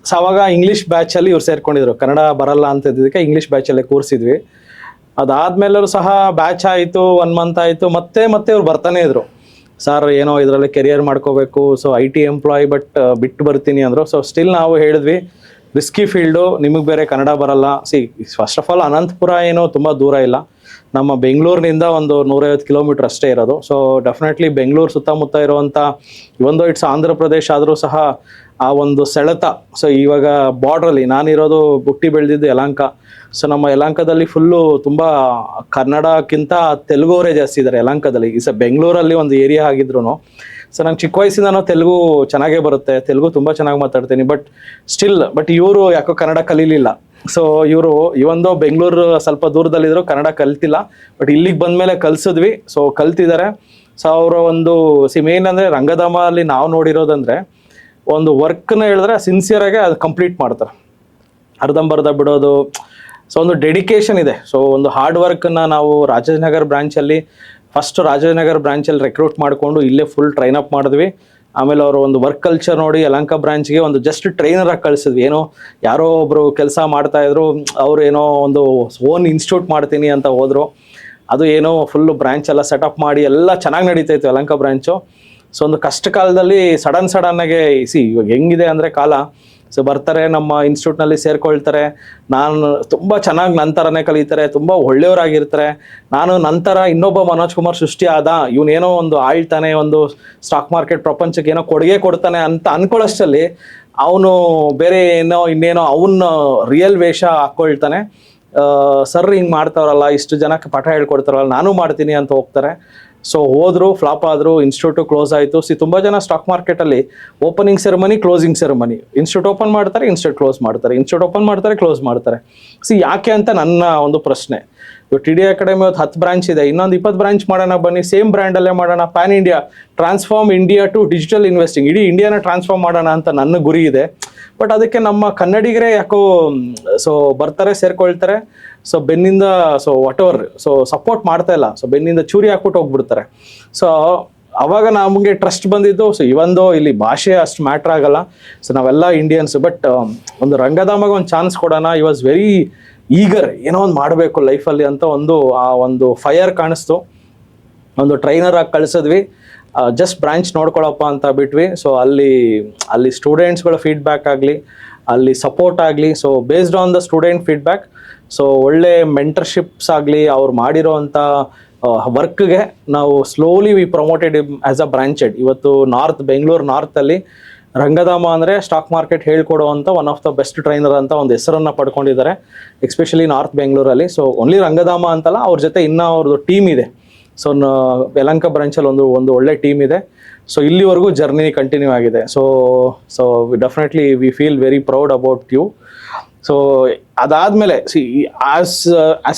ಸೊ ಅವಾಗ ಇಂಗ್ಲೀಷ್ ಬ್ಯಾಚಲ್ಲಿ ಇವ್ರು ಸೇರ್ಕೊಂಡಿದ್ರು. ಕನ್ನಡ ಬರಲ್ಲ ಅಂತ ಇದ್ದಿದ್ದಕ್ಕೆ ಇಂಗ್ಲೀಷ್ ಬ್ಯಾಚಲ್ಲೇ ಕೂರಿಸಿದ್ವಿ. ಅದಾದಮೇಲೂ ಸಹ ಬ್ಯಾಚ್ ಆಯಿತು, 1 month ಆಯಿತು, ಮತ್ತೆ ಇವ್ರು ಬರ್ತಾನೆ ಇದ್ರು. ಸರ್ ಏನೋ ಇದರಲ್ಲಿ ಕೆರಿಯರ್ ಮಾಡ್ಕೋಬೇಕು, ಸೊ IT ಎಂಪ್ಲಾಯ್, ಬಟ್ ಬಿಟ್ಟು ಬರ್ತೀನಿ ಅಂದರು. ಸೊ ಸ್ಟಿಲ್ ನಾವು ಹೇಳಿದ್ವಿ, ರಿಸ್ಕಿ ಫೀಲ್ಡು, ನಿಮಗೆ ಬೇರೆ ಕನ್ನಡ ಬರಲ್ಲ. ಫಸ್ಟ್ ಆಫ್ ಆಲ್ ಅನಂತಪುರ ಏನೋ ತುಂಬ ದೂರ ಇಲ್ಲ, ನಮ್ಮ ಬೆಂಗಳೂರಿನಿಂದ ಒಂದು 150 ಕಿಲೋಮೀಟ್ರ್ ಅಷ್ಟೇ ಇರೋದು. ಸೊ ಡೆಫಿನೆಟ್ಲಿ ಬೆಂಗಳೂರು ಸುತ್ತಮುತ್ತ ಇರುವಂಥ ಒಂದು ಇಟ್ಸ್ ಆಂಧ್ರ ಪ್ರದೇಶ್ ಆದರೂ ಸಹ ಆ ಒಂದು ಸೆಳೆತ. ಸೊ ಇವಾಗ ಬಾರ್ಡ್ರಲ್ಲಿ ನಾನಿರೋದು ಹುಟ್ಟಿ ಬೆಳೆದಿದ್ದು ಯಲಹಂಕ. ಸೊ ನಮ್ಮ ಯಲಹಂಕದಲ್ಲಿ ಫುಲ್ಲು ತುಂಬ ಕನ್ನಡಕ್ಕಿಂತ ತೆಲುಗುವರೇ ಜಾಸ್ತಿ ಇದ್ದಾರೆ ಯಲಹಂಕದಲ್ಲಿ. ಬೆಂಗಳೂರಲ್ಲಿ ಒಂದು ಏರಿಯಾ ಆಗಿದ್ರು ಸೊ ನಾನು ಚಿಕ್ಕ ವಯಸ್ಸಿಂದ ತೆಲುಗು ಚೆನ್ನಾಗೇ ಬರುತ್ತೆ, ತೆಲುಗು ತುಂಬ ಚೆನ್ನಾಗಿ ಮಾತಾಡ್ತೀನಿ. ಬಟ್ ಇವರು ಯಾಕೋ ಕನ್ನಡ ಕಲೀಲಿಲ್ಲ. ಸೊ ಇವರು ಇವೊಂದು ಬೆಂಗಳೂರು ಸ್ವಲ್ಪ ದೂರದಲ್ಲಿದ್ರು, ಕನ್ನಡ ಕಲ್ತಿಲ್ಲ. ಬಟ್ ಇಲ್ಲಿಗೆ ಬಂದಮೇಲೆ ಕಲಿಸಿದ್ವಿ, ಸೊ ಕಲ್ತಿದ್ದಾರೆ. ಸೊ ಅವರ ಒಂದು ಮೇನ್ ಅಂದರೆ ರಂಗಧಾಮ ಅಲ್ಲಿ ನಾವು ನೋಡಿರೋದಂದರೆ ಒಂದು ವರ್ಕ್ನ ಹೇಳಿದ್ರೆ ಸಿನ್ಸಿಯರಾಗಿ ಅದು ಕಂಪ್ಲೀಟ್ ಮಾಡ್ತಾರೆ, ಅರ್ಧಂಬರ್ಧ ಬಿಡೋದು. ಸೊ ಒಂದು ಡೆಡಿಕೇಶನ್ ಇದೆ. ಸೊ ಒಂದು ಹಾರ್ಡ್ ವರ್ಕನ್ನು ನಾವು ರಾಜಾಜಿನಗರ ಬ್ರಾಂಚಲ್ಲಿ ರಾಜಾಜಿನಗರ ಬ್ರಾಂಚಲ್ಲಿ ರೆಕ್ರೂಟ್ ಮಾಡಿಕೊಂಡು ಇಲ್ಲೇ ಫುಲ್ ಟ್ರೈನ್ ಅಪ್ ಮಾಡಿದ್ವಿ. ಆಮೇಲೆ ಅವರು ಒಂದು ವರ್ಕ್ ಕಲ್ಚರ್ ನೋಡಿ ಯಲಹಂಕ ಬ್ರಾಂಚ್ಗೆ ಒಂದು ಜಸ್ಟ್ ಟ್ರೈನರ್ ಆಗಿ ಕಳಿಸಿದ್ವಿ. ಯಾರೋ ಒಬ್ಬರು ಕೆಲಸ ಮಾಡ್ತಾಯಿದ್ರು, ಅವರು ಏನೋ ಒಂದು ಓನ್ ಇನ್ಸ್ಟಿಟ್ಯೂಟ್ ಮಾಡ್ತೀನಿ ಅಂತ ಹೋದರು. ಅದು ಏನೋ ಫುಲ್ಲು ಬ್ರಾಂಚ್ ಎಲ್ಲ ಸೆಟಪ್ ಮಾಡಿ ಎಲ್ಲ ಚೆನ್ನಾಗಿ ನಡೀತಾಯಿತ್ತು ಯಲಹಂಕ ಬ್ರಾಂಚು. ಸೊ ಒಂದು ಕಷ್ಟ ಕಾಲದಲ್ಲಿ ಸಡನ್ನಾಗೆ ಇವಾಗ ಹೆಂಗಿದೆ ಅಂದರೆ ಕಾಲ, ಸೊ ಬರ್ತಾರೆ ನಮ್ಮ ಇನ್ಸ್ಟಿಟ್ಯೂಟ್ನಲ್ಲಿ ಸೇರ್ಕೊಳ್ತಾರೆ. ನಾನು ತುಂಬ ಚೆನ್ನಾಗಿ ನಂತರನೇ ಕಲಿತಾರೆ, ತುಂಬ ಒಳ್ಳೆಯವರಾಗಿರ್ತಾರೆ. ನಾನು ನಂತರ ಇನ್ನೊಬ್ಬ ಮನೋಜ್ ಕುಮಾರ್ ಸೃಷ್ಟಿ ಆದ, ಇವನೇನೋ ಒಂದು ಆಳ್ತಾನೆ, ಒಂದು ಸ್ಟಾಕ್ ಮಾರ್ಕೆಟ್ ಪ್ರಪಂಚಕ್ಕೆ ಏನೋ ಕೊಡುಗೆ ಕೊಡ್ತಾನೆ ಅಂತ ಅನ್ಕೊಳ್ಳೋಷ್ಟರಲ್ಲಿ ಅವನು ಬೇರೆ ಇನ್ನೇನೋ ಅವನ್ನ ರಿಯಲ್ ವೇಷ ಹಾಕ್ಕೊಳ್ತಾನೆ. ಸರ್ ಹಿಂಗೆ ಮಾಡ್ತಾರಲ್ಲ, ಇಷ್ಟು ಜನಕ್ಕೆ ಪಾಠ ಹೇಳ್ಕೊಡ್ತಾರಲ್ಲ, ನಾನು ಮಾಡ್ತೀನಿ ಅಂತ ಹೋಗ್ತಾರೆ. ಸೊ ಹೋದ್ರು, ಫ್ಲಾಪ್ ಆದರು, ಇನ್ಸ್ಟಿಟ್ಯೂಟು ಕ್ಲೋಸ್ ಆಯಿತು. ತುಂಬ ಜನ ಸ್ಟಾಕ್ ಮಾರ್ಕೆಟಲ್ಲಿ opening ceremony, closing ceremony, institute open ಮಾಡ್ತಾರೆ, ಇನ್ಸ್ಟಿಟ್ಯೂಟ್ ಕ್ಲೋಸ್ ಮಾಡ್ತಾರೆ, ಇನ್ಸ್ಟಿಟ್ಯೂಟ್ ಓಪನ್ ಮಾಡ್ತಾರೆ, ಕ್ಲೋಸ್ ಮಾಡ್ತಾರೆ. ಯಾಕೆ ಅಂತ ನನ್ನ ಒಂದು ಪ್ರಶ್ನೆ. ಇವಾಗ TD ಅಕಾಡೆಮಿ 10 ಬ್ರಾಂಚ್ ಇದೆ, ಇನ್ನೊಂದು 20 ಬ್ರಾಂಚ್ ಮಾಡೋಣ ಬನ್ನಿ, ಸೇಮ್ ಬ್ರ್ಯಾಂಡಲ್ಲೇ ಮಾಡೋಣ, pan India, transform India to digital investing, ಇಡೀ ಇಂಡಿಯಾನ ಟ್ರಾನ್ಸ್ಫಾರ್ಮ್ ಮಾಡೋಣ ಅಂತ ನನ್ನ ಗುರಿ ಇದೆ. ಬಟ್ ಅದಕ್ಕೆ ನಮ್ಮ ಕನ್ನಡಿಗರೇ ಯಾಕೋ ಸೊ ಬರ್ತಾರೆ, ಸೇರ್ಕೊಳ್ತಾರೆ. ಸೊ ಬೆನ್ನಿಂದ ಸೊ ಸಪೋರ್ಟ್ ಮಾಡ್ತಾ ಇಲ್ಲ. ಸೊ ಬೆನ್ನಿಂದ ಚೂರಿ ಹಾಕ್ಬಿಟ್ಟು ಹೋಗ್ಬಿಡ್ತಾರೆ. ಸೊ ಅವಾಗ ನಮಗೆ ಟ್ರಸ್ಟ್ ಬಂದಿದ್ದು. ಸೊ ಇವೊಂದು ಇಲ್ಲಿ ಭಾಷೆ ಅಷ್ಟು ಮ್ಯಾಟ್ರ್ ಆಗಲ್ಲ. ಸೊ ನಾವೆಲ್ಲ ಇಂಡಿಯನ್ಸ್. ಬಟ್ ಒಂದು ರಂಗಧಾಮಗೆ ಒಂದು ಚಾನ್ಸ್ ಕೊಡೋಣ. ಈ ವಾಸ್ ವೆರಿ ಈಗರ್, ಏನೋ ಒಂದು ಮಾಡಬೇಕು ಲೈಫಲ್ಲಿ ಅಂತ ಒಂದು ಫೈರ್ ಕಾಣಿಸ್ತು. ಒಂದು ಟ್ರೈನರ್ ಆಗಿ ಕಳಿಸಿದ್ವಿ. ಜಸ್ಟ್ ಬ್ರಾಂಚ್ ನೋಡ್ಕೊಳಪ್ಪ ಅಂತ ಬಿಟ್ವಿ. ಸೊ ಅಲ್ಲಿ ಸ್ಟೂಡೆಂಟ್ಸ್ಗಳ ಫೀಡ್ಬ್ಯಾಕ್ ಆಗಲಿ, ಅಲ್ಲಿ ಸಪೋರ್ಟ್ ಆಗಲಿ, so based on the student feedback, so ಒಳ್ಳೆ ಮೆಂಟರ್ಶಿಪ್ಸ್ ಆಗಲಿ, ಅವ್ರು ಮಾಡಿರೋವಂಥ ವರ್ಕ್ಗೆ ನಾವು slowly we promoted as a branch head. ಇವತ್ತು ಬೆಂಗಳೂರು ನಾರ್ತಲ್ಲಿ ರಂಗಧಾಮ ಅಂದರೆ ಸ್ಟಾಕ್ ಮಾರ್ಕೆಟ್ ಹೇಳ್ಕೊಡುವಂಥ one of the best trainer ಅಂತ ಒಂದು ಹೆಸರನ್ನು ಪಡ್ಕೊಂಡಿದ್ದಾರೆ, ಎಸ್ಪೆಷಲಿ ನಾರ್ತ್ ಬೆಂಗಳೂರಲ್ಲಿ. ಸೊ ಓನ್ಲಿ ರಂಗಧಾಮ ಅಂತಲ್ಲ, ಅವ್ರ ಜೊತೆ ಇನ್ನೂ ಅವ್ರದ್ದು ಟೀಮ್ ಇದೆ. ಸೊ ಯಲಹಂಕ ಬ್ರಾಂಚಲ್ಲಿ ಒಂದು ಒಳ್ಳೆ ಟೀಮ್ ಇದೆ. ಸೊ ಇಲ್ಲಿವರೆಗೂ ಜರ್ನಿ ಕಂಟಿನ್ಯೂ ಆಗಿದೆ. So definitely we feel very proud about you. So ಅದಾದಮೇಲೆ as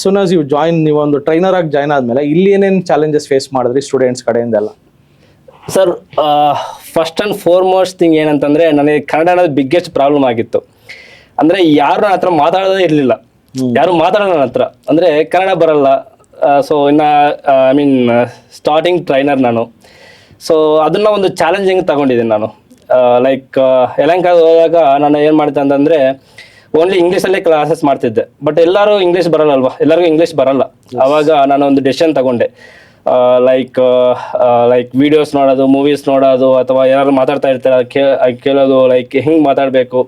soon as you join, ನೀವೊಂದು ಟ್ರೈನರ್ ಆಗಿ ಜಾಯ್ನ್ ಆದಮೇಲೆ ಇಲ್ಲಿ ಏನೇನು ಚಾಲೆಂಜಸ್ ಫೇಸ್ ಮಾಡಿದ್ರಿ ಸ್ಟೂಡೆಂಟ್ಸ್ ಕಡೆಯಿಂದೆಲ್ಲ? Sir, first and foremost thing ಏನಂತಂದರೆ, ನನಗೆ ಕನ್ನಡ ಅನ್ನೋದು ಬಿಗ್ಗೆಸ್ಟ್ ಪ್ರಾಬ್ಲಮ್ ಆಗಿತ್ತು. ಅಂದರೆ ಯಾರು ನನ್ನ ಹತ್ರ ಮಾತಾಡೋದೇ ಇರಲಿಲ್ಲ, ಯಾರು ಮಾತಾಡೋಲ್ಲ ನನ್ನ ಹತ್ರ, ಅಂದರೆ ಕನ್ನಡ ಬರಲ್ಲ. ಸೊ ಇನ್ನು ಸ್ಟಾರ್ಟಿಂಗ್ ಟ್ರೈನರ್ ನಾನು. ಸೊ ಅದನ್ನು ಒಂದು ಚಾಲೆಂಜಿಂಗ್ ತಗೊಂಡಿದ್ದೀನಿ ನಾನು. ಲೈಕ್ ಯಲಹಂಕ ಹೋದಾಗ ನಾನು ಏನು ಮಾಡ್ತೆ ಅಂತಂದರೆ, ಓನ್ಲಿ ಇಂಗ್ಲೀಷಲ್ಲೇ ಕ್ಲಾಸಸ್ ಮಾಡ್ತಿದ್ದೆ. ಬಟ್ ಎಲ್ಲರೂ ಇಂಗ್ಲೀಷ್ ಬರಲ್ಲ ಅಲ್ವಾ, ಎಲ್ಲರಿಗೂ ಇಂಗ್ಲೀಷ್ ಬರಲ್ಲ. ಆವಾಗ ನಾನು ಒಂದು ಡೆಸಿಷನ್ ತಗೊಂಡೆ. ಲೈಕ್ ವೀಡಿಯೋಸ್ ನೋಡೋದು, ಮೂವೀಸ್ ನೋಡೋದು, ಅಥವಾ ಯಾರು ಮಾತಾಡ್ತಾ ಇರ್ತಾರೆ ಕೇಳೋದು, ಲೈಕ್ ಹಿಂಗೆ ಮಾತಾಡಬೇಕು.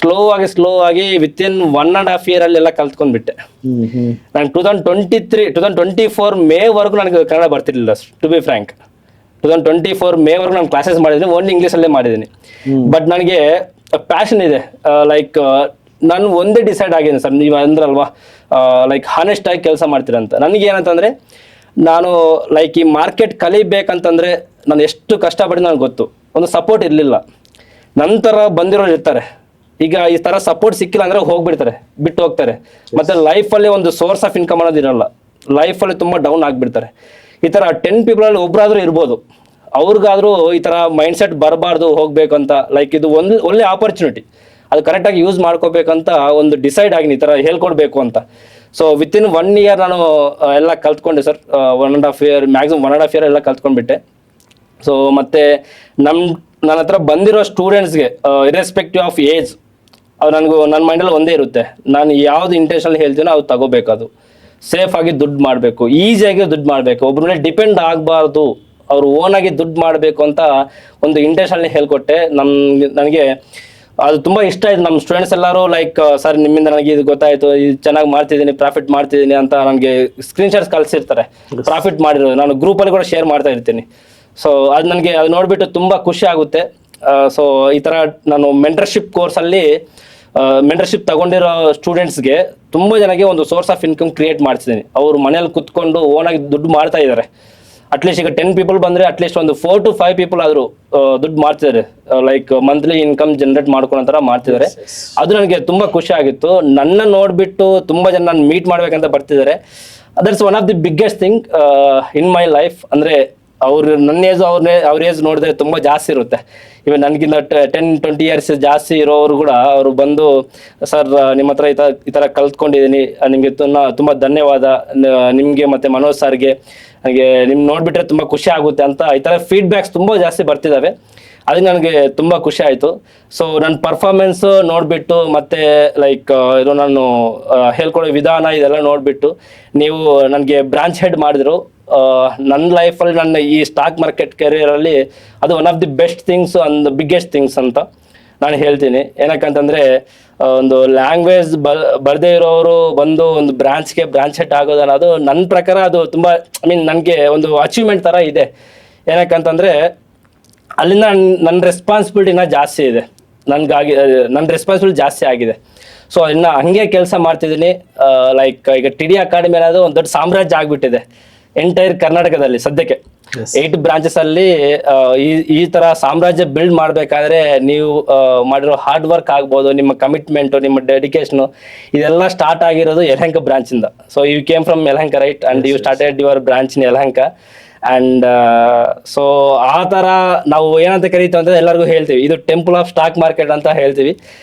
ಸ್ಲೋ ಆಗಿ ವಿತಿನ್ 1.5 year ಎಲ್ಲ ಕಲ್ತ್ಕೊಂಡ್ಬಿಟ್ಟೆ. ನಾನು 2024 ಮೇವರೆಗೂ ನನಗೆ ಕನ್ನಡ ಬರ್ತಿರ್ಲಿಲ್ಲ, ಟು ಬಿ ಫ್ರ್ಯಾಂಕ್. 2024 ಮೇವರೆಗೂ ನಾನು ಕ್ಲಾಸಸ್ ಮಾಡಿದ್ದೀನಿ, ಓನ್ಲಿ ಇಂಗ್ಲೀಷಲ್ಲೇ ಮಾಡಿದ್ದೀನಿ. ಬಟ್ ನನಗೆ ಪ್ಯಾಷನ್ ಇದೆ. ಲೈಕ್ ನಾನು ಒಂದೇ ಡಿಸೈಡ್ ಆಗಿದ್ದೀನಿ ಸರ್, ನೀವು ಅಂದ್ರಲ್ವಾ ಲೈಕ್ ಹಾನೆಸ್ಟ್ ಆಗಿ ಕೆಲಸ ಮಾಡ್ತೀರಂತ. ನನಗೆ ಏನಂತಂದರೆ, ನಾನು ಲೈಕ್ ಈ ಮಾರ್ಕೆಟ್ ಕಲಿಬೇಕಂತಂದರೆ ನಾನು ಎಷ್ಟು ಕಷ್ಟಪಟ್ಟು ನನಗೆ ಗೊತ್ತು. ಒಂದು ಸಪೋರ್ಟ್ ಇರಲಿಲ್ಲ. ನಂತರ ಬಂದಿರೋರು ಇರ್ತಾರೆ, ಈಗ ಈ ಥರ ಸಪೋರ್ಟ್ ಸಿಕ್ಕಿಲ್ಲ ಅಂದರೆ ಬಿಟ್ಟು ಹೋಗ್ತಾರೆ. ಮತ್ತು ಲೈಫಲ್ಲಿ ಒಂದು ಸೋರ್ಸ್ ಆಫ್ ಇನ್ಕಮ್ ಅನ್ನೋದು ಇರೋಲ್ಲ, ಲೈಫಲ್ಲಿ ತುಂಬ ಡೌನ್ ಆಗಿಬಿಡ್ತಾರೆ. ಈ ಥರ 10 ಪೀಪಲಲ್ಲಿ ಒಬ್ಬರಾದರೂ ಇರ್ಬೋದು, ಅವ್ರಿಗಾದರೂ ಈ ಥರ ಮೈಂಡ್ಸೆಟ್ ಬರಬಾರ್ದು, ಹೋಗಬೇಕು ಅಂತ. ಲೈಕ್ ಇದು ಒಳ್ಳೆ ಆಪರ್ಚುನಿಟಿ, ಅದು ಕರೆಕ್ಟಾಗಿ ಯೂಸ್ ಮಾಡ್ಕೋಬೇಕಂತ ಒಂದು ಡಿಸೈಡ್ ಆಗಿನಿ, ಈ ಥರ ಹೇಳ್ಕೊಡ್ಬೇಕು ಅಂತ. ಸೊ ವಿತಿನ್ 1 year ನಾನು ಎಲ್ಲ ಕಲ್ತ್ಕೊಂಡೆ ಸರ್. 1.5 year, ಮ್ಯಾಕ್ಸಿಮಮ್ 1.5 year ಎಲ್ಲ ಕಲ್ತ್ಕೊಂಡ್ಬಿಟ್ಟೆ. ಸೊ ಮತ್ತು ನನ್ನ ಹತ್ರ ಬಂದಿರೋ ಸ್ಟೂಡೆಂಟ್ಸ್ಗೆ ಇರೆಸ್ಪೆಕ್ಟಿವ್ ಆಫ್ ಏಜ್, ನನ್ನ ಮೈಂಡಲ್ಲಿ ಒಂದೇ ಇರುತ್ತೆ, ನಾನು ಯಾವ್ದು ಇಂಟೆನ್ಷನ್ ಹೇಳ್ತೀನೋ ಅದು ತಗೋಬೇಕು. ಅದು ಸೇಫಾಗಿ ದುಡ್ಡು ಮಾಡಬೇಕು, ಈಸಿಯಾಗಿ ದುಡ್ಡು ಮಾಡಬೇಕು, ಒಬ್ಬರ ಮೇಲೆ ಡಿಪೆಂಡ್ ಆಗಬಾರ್ದು, ಅವರು ಓನಾಗಿ ದುಡ್ಡು ಮಾಡಬೇಕು ಅಂತ ಒಂದು ಇಂಟೆನ್ಷನ್ ಹೇಳ್ಕೊಟ್ಟೆ. ನನಗೆ ಅದು ತುಂಬ ಇಷ್ಟ ಆಯ್ತು. ನಮ್ಮ ಸ್ಟೂಡೆಂಟ್ಸ್ ಎಲ್ಲರೂ ಲೈಕ್, ಸರ್ ನಿಮ್ಮಿಂದ ನನಗೆ ಇದು ಗೊತ್ತಾಯಿತು, ಇದು ಚೆನ್ನಾಗಿ ಮಾಡ್ತಿದ್ದೀನಿ, ಪ್ರಾಫಿಟ್ ಮಾಡ್ತಿದ್ದೀನಿ ಅಂತ ನನಗೆ ಸ್ಕ್ರೀನ್ಶಾಟ್ಸ್ ಕಳಿಸಿರ್ತಾರೆ, ಪ್ರಾಫಿಟ್ ಮಾಡಿರೋದು. ನಾನು ಗ್ರೂಪಲ್ಲಿ ಕೂಡ ಶೇರ್ ಮಾಡ್ತಾ ಇರ್ತೀನಿ. ಸೊ ಅದು ನೋಡಿಬಿಟ್ಟು ತುಂಬ ಖುಷಿ ಆಗುತ್ತೆ. ಸೊ ಈ ಥರ ನಾನು ಮೆಂಟರ್ಶಿಪ್ ಕೋರ್ಸಲ್ಲಿ ಮೆಂಟರ್ಶಿಪ್ ತಗೊಂಡಿರೋ ಸ್ಟೂಡೆಂಟ್ಸ್ಗೆ ತುಂಬ ಜನಕ್ಕೆ ಒಂದು ಸೋರ್ಸ್ ಆಫ್ ಇನ್ಕಮ್ ಕ್ರಿಯೇಟ್ ಮಾಡ್ತಿದ್ದೀನಿ. ಅವರು ಮನೇಲಿ ಕುತ್ಕೊಂಡು ಓನಾಗಿ ದುಡ್ಡು ಮಾಡ್ತಾ ಇದ್ದಾರೆ. ಅಟ್ಲೀಸ್ಟ್ ಈಗ 10 ಪೀಪಲ್ ಬಂದರೆ ಅಟ್ಲೀಸ್ಟ್ ಒಂದು 4 to 5 ಪೀಪಲ್ ಆದರೂ ದುಡ್ಡು ಮಾಡ್ತಿದ್ದಾರೆ, ಲೈಕ್ ಮಂತ್ಲಿ ಇನ್ಕಮ್ ಜನರೇಟ್ ಮಾಡ್ಕೊಳ್ಳೋ ಥರ ಮಾಡ್ತಿದ್ದಾರೆ. ಅದು ನನಗೆ ತುಂಬ ಖುಷಿ ಆಗಿತ್ತು. ನನ್ನ ನೋಡಿಬಿಟ್ಟು ತುಂಬ ಜನ ನಾನು ಮೀಟ್ ಮಾಡ್ಬೇಕಂತ ಬರ್ತಿದ್ದಾರೆ. That's one of the biggest thing in my life. ಅಂದರೆ ಅವ್ರು ನನ್ನ ಏಜ್ ಅವ್ರ ಏಜ್ ನೋಡಿದ್ರೆ ತುಂಬ ಜಾಸ್ತಿ ಇರುತ್ತೆ. ಇವನ್ ನನಗಿಂತ 10-20 ಇಯರ್ಸ್ ಜಾಸ್ತಿ ಇರೋರು ಕೂಡ ಅವರು ಬಂದು ಸರ್ ನಿಮ್ಮ ಹತ್ರ ಈ ಥರ ಕಲ್ತ್ಕೊಂಡಿದ್ದೀನಿ, ನಿಮಗೆ ತುಂಬ ಧನ್ಯವಾದ, ನಿಮಗೆ ಮತ್ತು ಮನೋಜ್ ಸರ್ಗೆ ನನಗೆ ನಿಮ್ಮ ನೋಡಿಬಿಟ್ರೆ ತುಂಬ ಖುಷಿ ಆಗುತ್ತೆ ಅಂತ ಈ ಥರ ಫೀಡ್ಬ್ಯಾಕ್ಸ್ ತುಂಬ ಜಾಸ್ತಿ ಬರ್ತಿದ್ದಾವೆ. ಅದಕ್ಕೆ ನನಗೆ ತುಂಬ ಖುಷಿ ಆಯಿತು. ಸೊ ನನ್ನ ಪರ್ಫಾರ್ಮೆನ್ಸು ನೋಡಿಬಿಟ್ಟು ಮತ್ತು ಲೈಕ್ ಇದು ನಾನು ಹೇಳ್ಕೊಡೋ ವಿಧಾನ ಇದೆಲ್ಲ ನೋಡಿಬಿಟ್ಟು ನೀವು ನನಗೆ ಬ್ರಾಂಚ್ ಹೆಡ್ ಮಾಡಿದ್ರು. ನನ್ನ ಲೈಫಲ್ಲಿ ನನ್ನ ಈ ಸ್ಟಾಕ್ ಮಾರ್ಕೆಟ್ ಕೆರಿಯರಲ್ಲಿ ಅದು one of the best things and biggest things ಅಂತ ನಾನು ಹೇಳ್ತೀನಿ. ಏನಕ್ಕಂತಂದರೆ ಒಂದು ಲ್ಯಾಂಗ್ವೇಜ್ ಬರದೇ ಇರೋರು ಬಂದು ಒಂದು ಬ್ರಾಂಚ್ ಹೆಡ್ ಆಗೋದು ಅನ್ನೋದು ನನ್ನ ಪ್ರಕಾರ ಅದು ತುಂಬ ನನಗೆ ಒಂದು ಅಚೀವ್ಮೆಂಟ್ ಥರ ಇದೆ. ಏನಕ್ಕಂತಂದರೆ ಅಲ್ಲಿಂದ ನನ್ನ ರೆಸ್ಪಾನ್ಸಿಬಿಲಿಟಿನ ಜಾಸ್ತಿ ಇದೆ, ನನ್ನ ರೆಸ್ಪಾನ್ಸಿಬಿಲಿಟಿ ಜಾಸ್ತಿ ಆಗಿದೆ. ಸೊ ಇನ್ನು ಹಾಗೆ ಕೆಲಸ ಮಾಡ್ತಿದ್ದೀನಿ. ಲೈಕ್ ಈಗ TD ಅಕಾಡೆಮಿ ಅನ್ನೋದು ಒಂದು ದೊಡ್ಡ ಸಾಮ್ರಾಜ್ಯ ಆಗಿಬಿಟ್ಟಿದೆ ಎಂಟೈರ್ ಕರ್ನಾಟಕದಲ್ಲಿ ಸದ್ಯಕ್ಕೆ. 8 ಬ್ರಾಂಚಸ್ ಅಲ್ಲಿ ಈ ತರ ಸಾಮ್ರಾಜ್ಯ ಬಿಲ್ಡ್ ಮಾಡಬೇಕಾದ್ರೆ ನೀವು ಮಾಡಿರೋ ಹಾರ್ಡ್ ವರ್ಕ್ ಆಗ್ಬೋದು, ನಿಮ್ಮ ಕಮಿಟ್ಮೆಂಟು, ನಿಮ್ಮ ಡೆಡಿಕೇಶನು ಇದೆಲ್ಲ ಸ್ಟಾರ್ಟ್ ಆಗಿರೋದು ಯಲಹಂಕ ಬ್ರಾಂಚಿಂದ. So you came from Yelahanka right, and you started your branch in Yelahanka. And so ಆ ಥರ ನಾವು ಏನಂತ ಕರೀತೀವಿ ಅಂದರೆ ಎಲ್ಲರಿಗೂ ಹೇಳ್ತೀವಿ ಇದು ಟೆಂಪಲ್ ಆಫ್ ಸ್ಟಾಕ್ ಮಾರ್ಕೆಟ್ ಅಂತ ಹೇಳ್ತೀವಿ.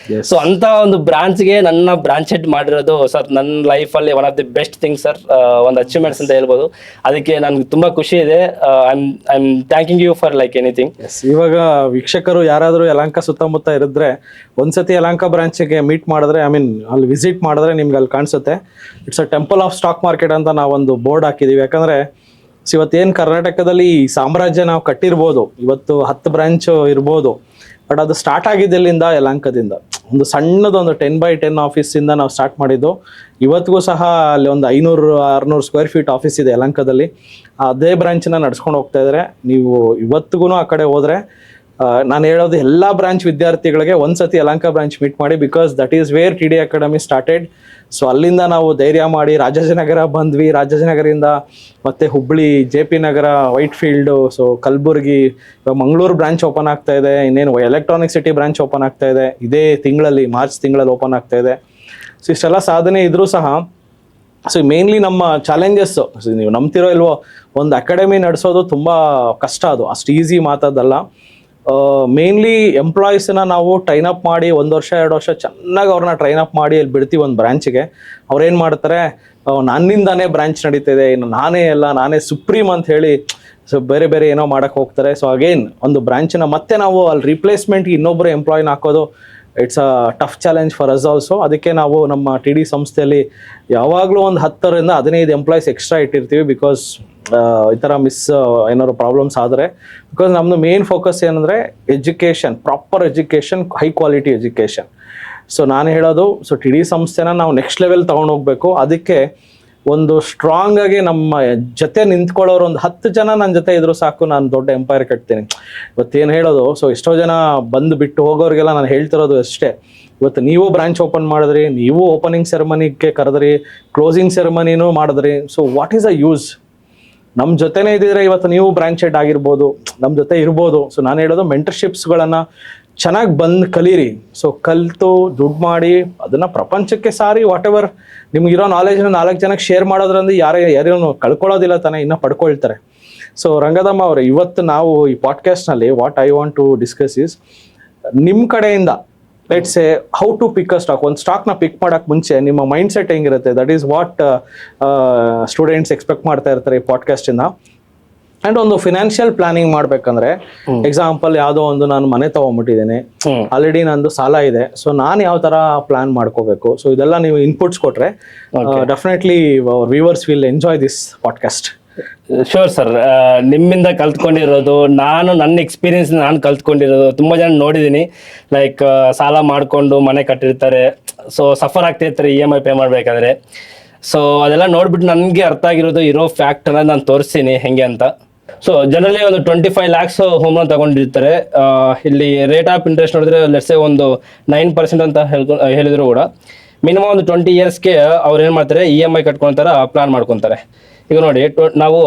ಸೊ ಅಂಥ ಒಂದು ಬ್ರಾಂಚ್ಗೆ ನನ್ನ ಬ್ರಾಂಚ್ ಹೆಡ್ ಮಾಡಿರೋದು ಸರ್ ನನ್ನ ಲೈಫಲ್ಲಿ one of the best things sir, ಒಂದು ಅಚೀವ್ಮೆಂಟ್ಸ್ ಅಂತ ಹೇಳ್ಬೋದು. ಅದಕ್ಕೆ ನನಗೆ ತುಂಬ ಖುಷಿ ಇದೆ. I am thanking you for like anything. ಇವಾಗ ವೀಕ್ಷಕರು ಯಾರಾದರೂ ಯಲಹಂಕ ಸುತ್ತಮುತ್ತ ಇರಿದ್ರೆ ಒಂದ್ಸತಿ ಯಲಹಂಕ ಬ್ರಾಂಚಿಗೆ ಮೀಟ್ ಮಾಡಿದ್ರೆ ಅಲ್ಲಿ ವಿಸಿಟ್ ಮಾಡಿದ್ರೆ ನಿಮ್ಗೆ ಅಲ್ಲಿ ಕಾಣಿಸುತ್ತೆ. It's a temple of stock market ಅಂತ ನಾವೊಂದು ಬೋರ್ಡ್ ಹಾಕಿದ್ದೀವಿ. ಯಾಕಂದರೆ ಇವತ್ತೇನು ಕರ್ನಾಟಕದಲ್ಲಿ ಈ ಸಾಮ್ರಾಜ್ಯ ನಾವು ಕಟ್ಟಿರ್ಬೋದು, ಇವತ್ತು 10 ಬ್ರಾಂಚ್ ಇರ್ಬೋದು, ಬಟ್ ಅದು ಸ್ಟಾರ್ಟ್ ಆಗಿದ್ದೆಲ್ಲಿಂದ ಯಲಹಂಕದಿಂದ. ಒಂದು ಸಣ್ಣದೊಂದು 10x10 ಆಫೀಸಿಂದ ನಾವು ಸ್ಟಾರ್ಟ್ ಮಾಡಿದ್ದು. ಇವತ್ತಿಗೂ ಸಹ ಅಲ್ಲಿ ಒಂದು 500-600 ಸ್ಕ್ವೇರ್ ಫೀಟ್ ಆಫೀಸ್ ಇದೆ ಯಲಹಂಕದಲ್ಲಿ. ಅದೇ ಬ್ರಾಂಚನ್ನ ನಡ್ಸ್ಕೊಂಡು ಹೋಗ್ತಾ ಇದ್ದಾರೆ. ನೀವು ಇವತ್ತಿಗೂ ಆ ಕಡೆ ಹೋದರೆ ನಾನು ಹೇಳೋದು ಎಲ್ಲ ಬ್ರಾಂಚ್ ವಿದ್ಯಾರ್ಥಿಗಳಿಗೆ ಒಂದ್ಸತಿ ಯಲಹಂಕ ಬ್ರಾಂಚ್ ಮೀಟ್ ಮಾಡಿ, because that is where TD academy started. So ಅಲ್ಲಿಂದ ನಾವು ಧೈರ್ಯ ಮಾಡಿ ರಾಜಾಜಿನಗರ ಬಂದ್ವಿ. ರಾಜಾಜಿನಗರದಿಂದ ಮತ್ತೆ ಹುಬ್ಬಳ್ಳಿ, JP ನಗರ, ವೈಟ್ ಫೀಲ್ಡು, ಸೊ ಕಲಬುರಗಿ, ಇವಾಗ ಮಂಗಳೂರು ಬ್ರಾಂಚ್ ಓಪನ್ ಆಗ್ತಾ ಇದೆ. ಇನ್ನೇನು ಎಲೆಕ್ಟ್ರಾನಿಕ್ ಸಿಟಿ ಬ್ರಾಂಚ್ ಓಪನ್ ಆಗ್ತಾ ಇದೆ ಇದೇ ತಿಂಗಳಲ್ಲಿ, ಮಾರ್ಚ್ ತಿಂಗಳಲ್ಲಿ ಓಪನ್ ಆಗ್ತಾ ಇದೆ. ಸೊ ಇಷ್ಟೆಲ್ಲ ಸಾಧನೆ ಇದ್ರೂ ಸಹ ಸೊ ಮೇನ್ಲಿ ನಮ್ಮ ಚಾಲೆಂಜಸ್, ನೀವು ನಂಬ್ತಿರೋ ಇಲ್ವೋ, ಒಂದು ಅಕಾಡೆಮಿ ನಡೆಸೋದು ತುಂಬ ಕಷ್ಟ. ಅದು ಅಷ್ಟು ಈಸಿ ಮಾತಾದಲ್ಲ. ಮೇನ್ಲಿ ಎಂಪ್ಲಾಯೀಸನ್ನ ನಾವು ಟ್ರೈನ್ ಅಪ್ ಮಾಡಿ 1 ವರ್ಷ 2 ವರ್ಷ ಚೆನ್ನಾಗಿ ಅವ್ರನ್ನ ಟ್ರೈನ್ ಅಪ್ ಮಾಡಿ ಅಲ್ಲಿ ಬಿಡ್ತೀವಿ ಒಂದು ಬ್ರಾಂಚಿಗೆ. ಅವ್ರೇನು ಮಾಡ್ತಾರೆ, ನನ್ನಿಂದಾನೇ ಬ್ರಾಂಚ್ ನಡೀತಿದೆ, ಇನ್ನು ನಾನೇ ಸುಪ್ರೀಮ್ ಅಂತ ಹೇಳಿ ಸೊ ಬೇರೆ ಬೇರೆ ಏನೋ ಮಾಡೋಕ್ಕೆ ಹೋಗ್ತಾರೆ. ಸೊ ಅಗೇನ್ ಒಂದು ಬ್ರಾಂಚನ್ನ ಮತ್ತೆ ನಾವು ಅಲ್ಲಿ ರಿಪ್ಲೇಸ್ಮೆಂಟ್ಗೆ ಇನ್ನೊಬ್ಬರು ಎಂಪ್ಲಾಯಿನ ಹಾಕೋದು it's a tough challenge for us also. ಅದಕ್ಕೆ ನಾವು ನಮ್ಮ TD ಸಂಸ್ಥೆಯಲ್ಲಿ ಯಾವಾಗಲೂ ಒಂದು 10-15 ಎಂಪ್ಲಾಯೀಸ್ ಎಕ್ಸ್ಟ್ರಾ ಇಟ್ಟಿರ್ತೀವಿ. ಬಿಕಾಸ್ ಈ ಥರ ಏನಾದ್ರು ಪ್ರಾಬ್ಲಮ್ಸ್ ಆದರೆ, ಬಿಕಾಸ್ ನಮ್ಮದು ಮೇನ್ ಫೋಕಸ್ ಏನಂದರೆ education, proper education, high quality education. So ನಾನು ಹೇಳೋದು, ಸೊ TD ಸಂಸ್ಥೆನ ನಾವು ನೆಕ್ಸ್ಟ್ ಲೆವೆಲ್ ತೊಗೊಂಡೋಗ್ಬೇಕು. ಅದಕ್ಕೆ ಒಂದು ಸ್ಟ್ರಾಂಗ್ ಆಗಿ ನಮ್ಮ ಜೊತೆ ನಿಂತ್ಕೊಳ್ಳೋರು ಒಂದು 10 ಜನ ನನ್ನ ಜೊತೆ ಇದ್ರು ಸಾಕು, ನಾನು ದೊಡ್ಡ ಎಂಪೈರ್ ಕಟ್ತೀನಿ. ಇವತ್ತೇನು ಹೇಳೋದು, ಸೊ ಎಷ್ಟೋ ಜನ ಬಂದು ಬಿಟ್ಟು ಹೋಗೋರಿಗೆಲ್ಲ ನಾನು ಹೇಳ್ತಿರೋದು ಅಷ್ಟೇ. ಇವತ್ತು ನೀವು ಬ್ರಾಂಚ್ ಓಪನ್ ಮಾಡಿದ್ರಿ, ನೀವು ಓಪನಿಂಗ್ ಸೆರೆಮನಿಗೆ ಕರೆದ್ರಿ, ಕ್ಲೋಸಿಂಗ್ ಸೆರೆಮನಿನೂ ಮಾಡಿದ್ರಿ. So what is a use? ನಮ್ಮ ಜೊತೆನೇ ಇದ್ದಿದ್ರೆ ಇವತ್ತು ನೀವು ಬ್ರಾಂಚ್ ಹೆಡ್ ಆಗಿರ್ಬೋದು, ನಮ್ಮ ಜೊತೆ ಇರ್ಬೋದು. ಸೊ ನಾನು ಹೇಳೋದು ಮೆಂಟರ್ಶಿಪ್ಸ್ಗಳನ್ನು ಚೆನ್ನಾಗಿ ಬಂದು ಕಲೀರಿ. ಸೊ ಕಲಿತು ದುಡ್ಡು ಮಾಡಿ ಅದನ್ನು ಪ್ರಪಂಚಕ್ಕೆ ಸಾರಿ, ವಾಟ್ ಎವರ್ ನಿಮಗಿರೋ ನಾಲೆಜ್ನ 4 ಜನಕ್ಕೆ ಶೇರ್ ಮಾಡೋದ್ರಿಂದ ಯಾರೇನು ಕಳ್ಕೊಳ್ಳೋದಿಲ್ಲ ತಾನೇ, ಇನ್ನೂ ಪಡ್ಕೊಳ್ತಾರೆ. ಸೊ ರಂಗದಮ್ಮ ಅವರೇ, ಇವತ್ತು ನಾವು ಈ ಪಾಡ್ಕಾಸ್ಟ್ನಲ್ಲಿ what I want to discuss is ನಿಮ್ಮ ಕಡೆಯಿಂದ let's say how to pick a stock. ಒಂದು ಸ್ಟಾಕ್ನ ಪಿಕ್ ಮಾಡೋಕ್ಕೆ ಮುಂಚೆ ನಿಮ್ಮ ಮೈಂಡ್ ಸೆಟ್ ಹೆಂಗಿರುತ್ತೆ? That is what students expect ಮಾಡ್ತಾ ಇರ್ತಾರೆ ಈ ಪಾಡ್ಕಾಸ್ಟಿಂದ. ಆ್ಯಂಡ್ ಒಂದು ಫಿನಾನ್ಷಿಯಲ್ ಪ್ಲಾನಿಂಗ್ ಮಾಡ್ಬೇಕಂದ್ರೆ, ಎಕ್ಸಾಂಪಲ್ ಯಾವುದೋ ಒಂದು ನಾನು ಮನೆ ತೊಗೊಂಡ್ಬಿಟ್ಟಿದ್ದೀನಿ, ಆಲ್ರೆಡಿ ನಂದು ಸಾಲ ಇದೆ, ಸೊ ನಾನು ಯಾವ ಥರ ಪ್ಲಾನ್ ಮಾಡ್ಕೋಬೇಕು? ಸೊ ಇದೆಲ್ಲ ನೀವು ಇನ್ಪುಟ್ಸ್ ಕೊಟ್ಟರೆ definitely viewers will enjoy this podcast. Sure sir, ನಿಮ್ಮಿಂದ ಕಲ್ತ್ಕೊಂಡಿರೋದು, ನನ್ನ ಎಕ್ಸ್ಪೀರಿಯನ್ಸ್ ನಾನು ಕಲ್ತ್ಕೊಂಡಿರೋದು, ತುಂಬ ಜನ ನೋಡಿದ್ದೀನಿ. ಲೈಕ್ ಸಾಲ ಮಾಡಿಕೊಂಡು ಮನೆ ಕಟ್ಟಿರ್ತಾರೆ, ಸೊ ಸಫರ್ ಆಗ್ತಿರ್ತಾರೆ EMI ಪೇ ಮಾಡಬೇಕಾದ್ರೆ. ಸೊ ಅದೆಲ್ಲ ನೋಡ್ಬಿಟ್ಟು ನನಗೆ ಅರ್ಥ ಆಗಿರೋದು, ಇರೋ ಫ್ಯಾಕ್ಟನ್ನ ನಾನು ತೋರಿಸ್ತೀನಿ ಹೆಂಗೆ ಅಂತ. ಸೊ ಜನರಲಿ ಒಂದು 25 lakhs ಹೋಮ್ ಲೋನ್ ತಗೊಂಡಿರ್ತಾರೆ. ಇಲ್ಲಿ ರೇಟ್ ಆಫ್ ಇಂಟ್ರೆಸ್ಟ್ ನೋಡಿದ್ರೆ ಲೆಟ್ಸೆ ಒಂದು 9% ಅಂತ ಹೇಳಿದ್ರು ಕೂಡ ಮಿನಿಮಮ್ ಒಂದು 20 yearsಗೆ ಅವ್ರು ಏನು ಮಾಡ್ತಾರೆ, EMI ಕಟ್ಕೊಳ್ತಾರ ಪ್ಲಾನ್ ಮಾಡ್ಕೊತಾರೆ. ಈಗ ನೋಡಿ, ನಾವು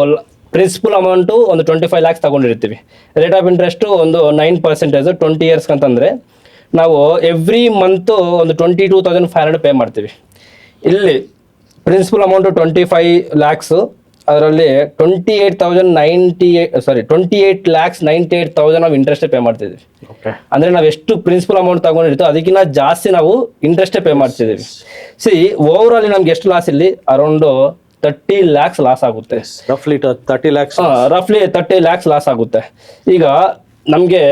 ಪ್ರಿನ್ಸಿಪಲ್ ಅಮೌಂಟು ಒಂದು 25 lakhs ತಗೊಂಡಿರ್ತೀವಿ. ರೇಟ್ ಆಫ್ ಇಂಟ್ರೆಸ್ಟು ಒಂದು 9% 20 years ಅಂತಂದರೆ ನಾವು ಎವ್ರಿ ಮಂತು ಒಂದು 22,500 ಪೇ ಮಾಡ್ತೀವಿ. ಇಲ್ಲಿ ಪ್ರಿನ್ಸಿಪಲ್ ಅಮೌಂಟು 25 lakhs, ಅದರಲ್ಲಿ 28,98,000 ನಾವು ಇಂಟ್ರೆಸ್ಟೇ ಪೇ ಮಾಡ್ತಿದ್ವಿ. ಅಂದರೆ ನಾವು ಎಷ್ಟು ಪ್ರಿನ್ಸಿಪಲ್ ಅಮೌಂಟ್ ತಗೊಂಡಿರ್ತೀವಿ ಅದಕ್ಕಿಂತ ಜಾಸ್ತಿ ನಾವು ಇಂಟ್ರೆಸ್ಟೇ ಪೇ ಮಾಡ್ತಿದ್ದೀವಿ. ಓವರ್ ಆಲ್ ನಮ್ಗೆ ಎಷ್ಟು ಲಾಸ್ ಇಲ್ಲಿ ಅರೌಂಡ್ 30 lakhs ಲಾಸ್ ಆಗುತ್ತೆ. ರಫ್ಲಿ 30 lakhs. ರಫ್ಲಿ 30 lakhs ಲಾಸ್ ಆಗುತ್ತೆ. ಈಗ ನಮಗೆ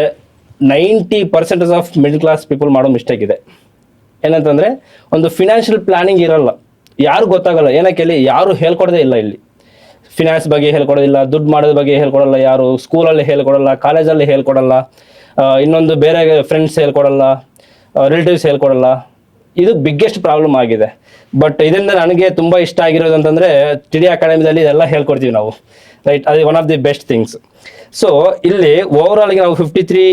90% ಆಫ್ ಮಿಡಲ್ ಕ್ಲಾಸ್ ಪೀಪಲ್ ಮಾಡೋ ಮಿಸ್ಟೇಕ್ ಇದೆ. ಏನಂತಂದರೆ ಒಂದು ಫಿನಾನ್ಷಿಯಲ್ ಪ್ಲಾನಿಂಗ್ ಇರಲ್ಲ, ಯಾರು ಗೊತ್ತಾಗಲ್ಲ. ಏನಕ್ಕೆ ಇಲ್ಲಿ ಯಾರು ಹೇಳ್ಕೊಡೋದೇ ಇಲ್ಲ. ಇಲ್ಲಿ ಫಿನಾನ್ಸ್ ಬಗ್ಗೆ ಹೇಳ್ಕೊಡೋದಿಲ್ಲ, ದುಡ್ಡು ಮಾಡೋದ್ರ ಬಗ್ಗೆ ಹೇಳ್ಕೊಡಲ್ಲ, ಯಾರು ಸ್ಕೂಲಲ್ಲಿ ಹೇಳ್ಕೊಡಲ್ಲ, ಕಾಲೇಜಲ್ಲಿ ಹೇಳ್ಕೊಡಲ್ಲ, ಇನ್ನೊಂದು ಬೇರೆ ಫ್ರೆಂಡ್ಸ್ ಹೇಳ್ಕೊಡಲ್ಲ, ರಿಲೇಟಿವ್ಸ್ ಹೇಳ್ಕೊಡಲ್ಲ. ಇದು ಬಿಗ್ಗೆಸ್ಟ್ ಪ್ರಾಬ್ಲಮ್ ಆಗಿದೆ. ಬಟ್ ಇದರಿಂದ ನನಗೆ ತುಂಬ ಇಷ್ಟ ಆಗಿರೋದು ಅಂತಂದರೆ TD ಅಕಾಡೆಮಿದಲ್ಲಿ ಇದೆಲ್ಲ ಹೇಳ್ಕೊಡ್ತೀವಿ ನಾವು, ರೈಟ್? ಅದು one of the best things. So ಇಲ್ಲಿ ಓವರ್ ಆಲ್ಗೆ ನಾವು 53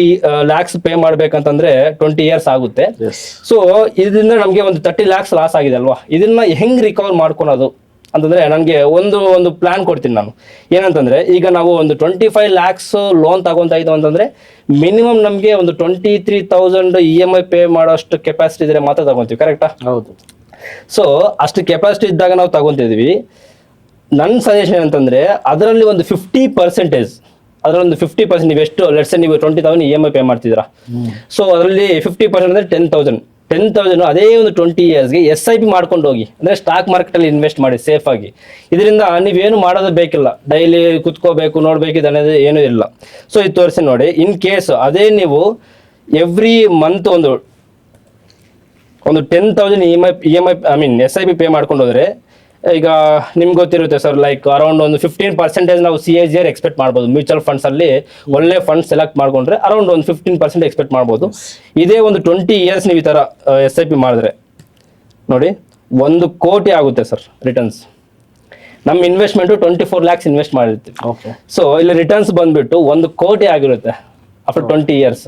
lakhs ಪೇ ಮಾಡ್ಬೇಕಂತಂದ್ರೆ 20 years ಆಗುತ್ತೆ. ಸೊ ಇದರಿಂದ ನಮಗೆ ಒಂದು 30 lakhs ಲಾಸ್ ಆಗಿದೆ ಅಲ್ವಾ? ಇದನ್ನ ಹೆಂಗ್ ರಿಕವರ್ ಮಾಡ್ಕೊಳೋದು ಅಂತಂದ್ರೆ ನನಗೆ ಒಂದು ಪ್ಲಾನ್ ಕೊಡ್ತೀನಿ ನಾನು. ಏನಂತಂದ್ರೆ ಈಗ ನಾವು ಒಂದು 25 lakhs ಲೋನ್ ತಗೊಂತ ಇದ್ದೀವಿ ಅಂತಂದ್ರೆ ಮಿನಿಮಮ್ ನಮಗೆ ಒಂದು 23,000 EMI ಪೇ ಮಾಡೋಷ್ಟು ಕೆಪಾಸಿಟಿ ಇದ್ರೆ ಮಾತ್ರ ತಗೊಂತೀವಿ, ಕರೆಕ್ಟಾ? ಹೌದು. ಸೊ ಅಷ್ಟು ಕೆಪಾಸಿಟಿ ಇದ್ದಾಗ ನಾವು ತಗೊಂತಿದ್ವಿ. ನನ್ನ ಸಜೆಷನ್ ಏನಂತಂದ್ರೆ ಅದರಲ್ಲಿ ಒಂದು 50%, ಅದರೊಂದು 50% ನೀವು ಎಷ್ಟು ಲೆಟ್ಸ್ ನೀವು 20,000 EMI ಪೇ ಮಾಡ್ತಿದ್ದೀರಾ. ಸೊ ಅದರಲ್ಲಿ 50% ಅಂದರೆ 10,000 ಅದೇ ಒಂದು 20 yearsಗೆ SIP ಮಾಡ್ಕೊಂಡು ಹೋಗಿ, ಅಂದರೆ ಸ್ಟಾಕ್ ಮಾರ್ಕೆಟಲ್ಲಿ ಇನ್ವೆಸ್ಟ್ ಮಾಡಿ ಸೇಫ್ ಆಗಿ. ಇದರಿಂದ ನೀವೇನು ಮಾಡೋದು ಬೇಕಿಲ್ಲ, ಡೈಲಿ ಕುತ್ಕೋಬೇಕು ನೋಡ್ಬೇಕು ಅನ್ನೋದು ಏನೂ ಇಲ್ಲ. ಸೊ ಇದು ತೋರಿಸಿ ನೋಡಿ. ಇನ್ ಕೇಸ್ ಅದೇ ನೀವು ಎವ್ರಿ ಮಂತ್ ಒಂದು 10,000 EMI SIP ಪೇ ಮಾಡ್ಕೊಂಡು ಹೋದ್ರೆ ಈಗ ನಿಮ್ಗೆ ಗೊತ್ತಿರುತ್ತೆ ಸರ್, ಲೈಕ್ ಅರೌಂಡ್ ಒಂದು 15% ನಾವು CAGR ಎಕ್ಸ್ಪೆಕ್ಟ್ ಮಾಡ್ಬೋದು. ಮ್ಯೂಚುವಲ್ ಫಂಡ್ಸ್ ಅಲ್ಲಿ ಒಳ್ಳೆ ಫಂಡ್ ಸೆಲೆಕ್ಟ್ ಮಾಡ್ಕೊಂಡ್ರೆ ಅರೌಂಡ್ ಒಂದು 15% ಎಕ್ಸ್ಪೆಕ್ಟ್ ಮಾಡ್ಬೋದು. ಇದೇ ಒಂದು 20 years ನೀವು ಈ ಥರ SIP ಮಾಡಿದ್ರೆ ನೋಡಿ 1 ಕೋಟಿ ಆಗುತ್ತೆ ಸರ್ ರಿಟರ್ನ್ಸ್. ನಮ್ಮ ಇನ್ವೆಸ್ಟ್ಮೆಂಟು 24 lakhs ಇನ್ವೆಸ್ಟ್ ಮಾಡಿರ್ತೀವಿ. ಸೊ ಇಲ್ಲಿ ರಿಟರ್ನ್ಸ್ ಬಂದ್ಬಿಟ್ಟು 1 ಕೋಟಿ ಆಗಿರುತ್ತೆ ಆಫ್ಟರ್ 20 years.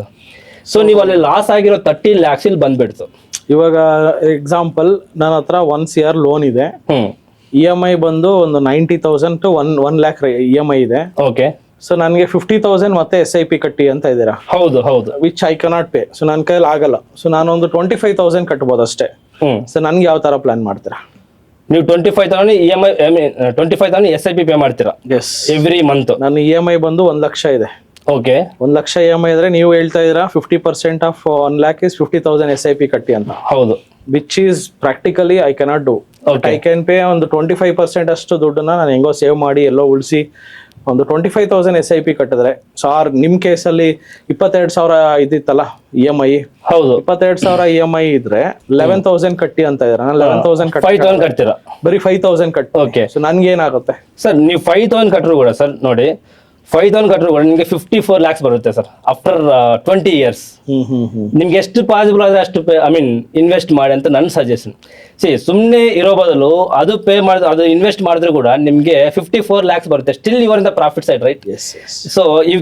ಸೊ ನೀವು ಅಲ್ಲಿ ಲಾಸ್ ಆಗಿರೋ 30 lakhs ಇಲ್ಲಿ ಬಂದ್ಬಿಡ್ತು. ಇವಾಗ ಎಕ್ಸಾಂಪಲ್ ನನ್ನ ಹತ್ರ 1 CR ಲೋನ್ ಇದೆ. EMI ಬಂದು ಒಂದು 90,000 to 1 lakh EMI ಇದೆ. ಓಕೆ. ಸೊ ನನಗೆ 50,000 ಮತ್ತೆ SIP ಕಟ್ಟಿ ಅಂತ ಇದ್ದೀರಾ? ಹೌದು. Which I cannot pay. So ನನ್ನ ಕೈಯಲ್ಲಿ ಆಗಲ್ಲ. ಸೊ ನಾನೊಂದು 25,000 ಕಟ್ಬೋದು ಅಷ್ಟೇ. ಸೊ ನನ್ಗೆ ಯಾವ ತರ ಪ್ಲಾನ್ ಮಾಡ್ತೀರಾ ನೀವು? 25,000 EMI 25,000 SIP ಪೇ ಮಾಡ್ತೀರಾ ಎವ್ರಿ ಮಂತ್? ನನ್ನ EMI ಬಂದು 1 ಲಕ್ಷ ಇದೆ. ಓಕೆ. 1 ಲಕ್ಷ EMI ಇದ್ರೆ ನೀವು ಹೇಳ್ತಾ ಇದ್ದೀರಾ 50% ಆಫ್ 1 lakh is 50,000 SIP ಕಟ್ಟಿ ಅಂತ. ಹೌದು. Which is practically I cannot do. I can pay ಒಂದು 25% ಅಷ್ಟು ದುಡ್ಡನ್ನ ನಾನು ಹೆಂಗೋ ಸೇವ್ ಮಾಡಿ ಎಲ್ಲೋ ಉಳಿಸಿ ಒಂದು 25,000 SIP ಕಟ್ಟಿದ್ರೆ. ಸೊ ನಿಮ್ ಕೇಸಲ್ಲಿ 22,000 ಇದಿತ್ತಲ್ಲ EMI. ಹೌದು. 22,000 EMI ಇದ್ರೆ 11,000 ಕಟ್ಟಿ ಅಂತ ಇದ್ರೆ ನಾನು 11,000 5,000 ಕಟ್ತೀರಾ? ಬರೀ 5,000 ಕಟ್ಟಿ. ಓಕೆ. ಸೊ ನನ್ಗೆ ಏನಾಗುತ್ತೆ ಸರ್? ನೀವು 5,000 ಕಟ್ಟರು ಕೂಡ ಸರ್ ನೋಡಿ, 5,000 ಕಟ್ಟರು ಕೂಡ ನಿಮಗೆ 54 lakhs ಬರುತ್ತೆ ಸರ್ ಆಫ್ಟರ್ 20 years. ನಿಮ್ಗೆ ಎಷ್ಟು ಪಾಸಿಬಲ್ ಆದ್ರೆ ಅಷ್ಟು ಇನ್ವೆಸ್ಟ್ ಮಾಡಿ ಅಂತ ನನ್ನ ಸಜೆಷನ್. ಸುಮ್ಮನೆ ಇರೋ ಬದಲು ಅದು ಅದು ಇನ್ವೆಸ್ಟ್ ಮಾಡಿದ್ರು ಕೂಡ ನಿಮ್ಗೆ 54 lakhs ಬರುತ್ತೆ. Still your in the profit side, right? So you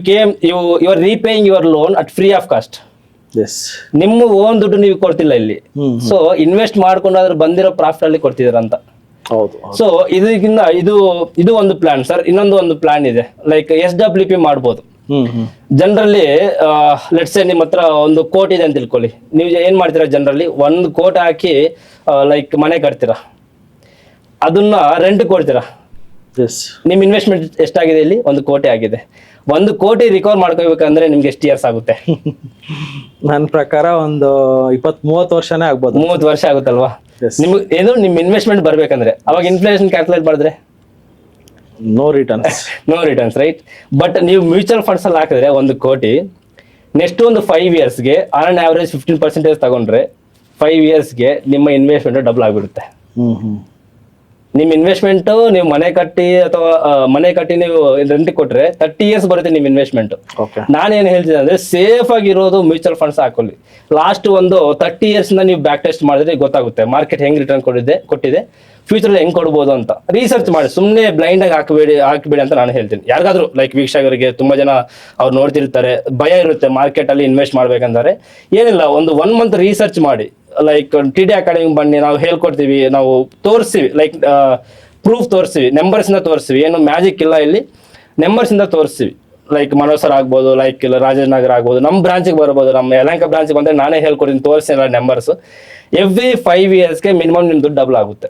are repaying your loan at free of cost. ನಿಮ್ಮ ಓನ್ ದುಡ್ಡು ನೀವು ಕೊಡ್ತಿಲ್ಲ ಇಲ್ಲಿ. ಸೊ ಇನ್ವೆಸ್ಟ್ ಮಾಡ್ಕೊಂಡು ಅದ್ರ ಬಂದಿರೋ ಪ್ರಾಫಿಟ್ ಅಲ್ಲಿ ಕೊಡ್ತಿದ್ದೀರ ಅಂತ. ಹೌದು. ಸೊ ಇದಕ್ಕಿಂತ ಇದು ಒಂದು ಪ್ಲಾನ್ ಸರ್. ಇನ್ನೊಂದು ಪ್ಲಾನ್ ಇದೆ, ಲೈಕ್ SWP ಮಾಡ್ಬೋದು. ಜನರಲಿ ಲೆಟ್ಸ್ ಸೇ ನಿಮ್ಮ ಹತ್ರ 1 ಕೋಟಿ ಇದೆ ಅಂತ ತಿಳ್ಕೊಳ್ಳಿ. ನೀವು ಏನ್ ಮಾಡ್ತೀರಾ? ಜನರಲಿ 1 ಕೋಟಿ ಹಾಕಿ ಲೈಕ್ ಮನೆ ಕಟ್ತೀರಾ, ಅದನ್ನ ರೆಂಟ್ ಕೊಡ್ತೀರಾ. ನಿಮ್ ಇನ್ವೆಸ್ಟ್ಮೆಂಟ್ ಎಷ್ಟಾಗಿದೆ ಇಲ್ಲಿ? 1 ಕೋಟಿ ಆಗಿದೆ. 1 ಕೋಟಿ ರಿಕವರ್ ಮಾಡ್ಕೋಬೇಕಂದ್ರೆ ನಿಮ್ಗೆ ಎಷ್ಟು ಇಯರ್ಸ್ ಆಗುತ್ತೆ? ನನ್ನ ಪ್ರಕಾರ ಒಂದು 20-30 ವರ್ಷನೇ ಆಗ್ಬೋದು. 30 ವರ್ಷ ಆಗುತ್ತಲ್ವಾ? ನಿಮ್ಗೆ ಏನು ನಿಮ್ ಇನ್ವೆಸ್ಟ್ಮೆಂಟ್ ಬರ್ಬೇಕಂದ್ರೆ ಅವಾಗ ಇನ್ಫ್ಲೇಷನ್ ಕ್ಯಾಲ್ಕುಲೇಟ್ ಮಾಡಿದ್ರೆ ನೋ ರಿಟರ್ನ್ಸ್, ರೈಟ್? ಬಟ್ ನೀವು ಮ್ಯೂಚುವಲ್ ಫಂಡ್ಸ್ ಅಲ್ಲಿ ಹಾಕಿದ್ರೆ 1 ಕೋಟಿ ನೆಕ್ಸ್ಟ್ ಒಂದು 5 yearsಗೆ ಆನ್ ಆವರೇಜ್ 15% ತಗೊಂಡ್ರೆ 5 yearsಗೆ ನಿಮ್ಮ ಇನ್ವೆಸ್ಟ್ಮೆಂಟ್ ಡಬಲ್ ಆಗಿಬಿಡುತ್ತೆ. ನಿಮ್ಮ ಇನ್ವೆಸ್ಟ್ಮೆಂಟ್ ನೀವು ಮನೆ ಕಟ್ಟಿ ನೀವು ರೆಂಟ್ ಕೊಟ್ರೆ 30 years ಬರುತ್ತೆ ನಿಮ್ಮ ಇನ್ವೆಸ್ಟ್ಮೆಂಟ್. ನಾನೇನು ಹೇಳ್ತೀನಿ ಅಂದ್ರೆ ಸೇಫ್ ಆಗಿರೋದು ಮ್ಯೂಚುವಲ್ ಫಂಡ್ಸ್ ಹಾಕೊಳ್ಳಿ. ಲಾಸ್ಟ್ ಒಂದು 30 years ನೀವು ಬ್ಯಾಕ್ ಟೆಸ್ಟ್ ಮಾಡಿದ್ರೆ ಗೊತ್ತಾಗುತ್ತೆ ಮಾರ್ಕೆಟ್ ಹೆಂಗ್ ರಿಟರ್ನ್ ಕೊಟ್ಟಿದೆ, ಫ್ಯೂಚರ್ ಹೆಂಗ್ ಕೊಡ್ಬೋದು ಅಂತ ರಿಸರ್ಚ್ ಮಾಡಿ. ಸುಮ್ಮನೆ ಬ್ಲೈಂಡ್ ಆಗಿ ಹಾಕಬೇಡಿ ಅಂತ ನಾನು ಹೇಳ್ತೀನಿ. ಯಾರಿಗಾದ್ರೂ ಲೈಕ್ ವೀಕ್ಷಕರಿಗೆ ತುಂಬಾ ಜನ ಅವ್ರು ನೋಡ್ತಿರ್ತಾರೆ, ಭಯ ಇರುತ್ತೆ ಮಾರ್ಕೆಟ್ ಅಲ್ಲಿ ಇನ್ವೆಸ್ಟ್ ಮಾಡ್ಬೇಕಂದ್ರೆ. ಏನಿಲ್ಲ, ಒಂದು 1 month ರಿಸರ್ಚ್ ಮಾಡಿ. ಲೈಕ್ TD ಅಕಾಡೆಮಿ ಬನ್ನಿ, ನಾವು ಹೇಳ್ಕೊಡ್ತೀವಿ, ನಾವು ತೋರಿಸ್ತೀವಿ, ಲೈಕ್ ಪ್ರೂಫ್ ತೋರಿಸ್ತೀವಿ, ನಂಬರ್ಸ್ನ ತೋರಿಸ್ತೀವಿ. ಏನು ಮ್ಯಾಜಿಕ್ ಇಲ್ಲ ಇಲ್ಲಿ. ನಂಬರ್ಸಿಂದ ತೋರಿಸ್ತೀವಿ. ಲೈಕ್ ಮನೋಜ್ ಸರ್ ಆಗ್ಬೋದು, ಲೈಕ್ ಇಲ್ಲ ರಾಜನಗರ ಆಗ್ಬೋದು, ನಮ್ಮ ಬ್ರಾಂಚಿಗೆ ಬರ್ಬೋದು, ನಮ್ಮ ಯಲಹಂಕ ಬ್ರಾಂಚಿಗೆ ಬಂದರೆ ನಾನೇ ಹೇಳ್ಕೊಡ್ತೀನಿ, ತೋರಿಸ್ತೀನಿ ನಂಬರ್ಸು. ಎವ್ರಿ 5 ಇಯರ್ಸ್ಗೆ ಮಿನಿಮಮ್ ನಿಮ್ಮ ದುಡ್ಡು ಡಬಲ್ ಆಗುತ್ತೆ.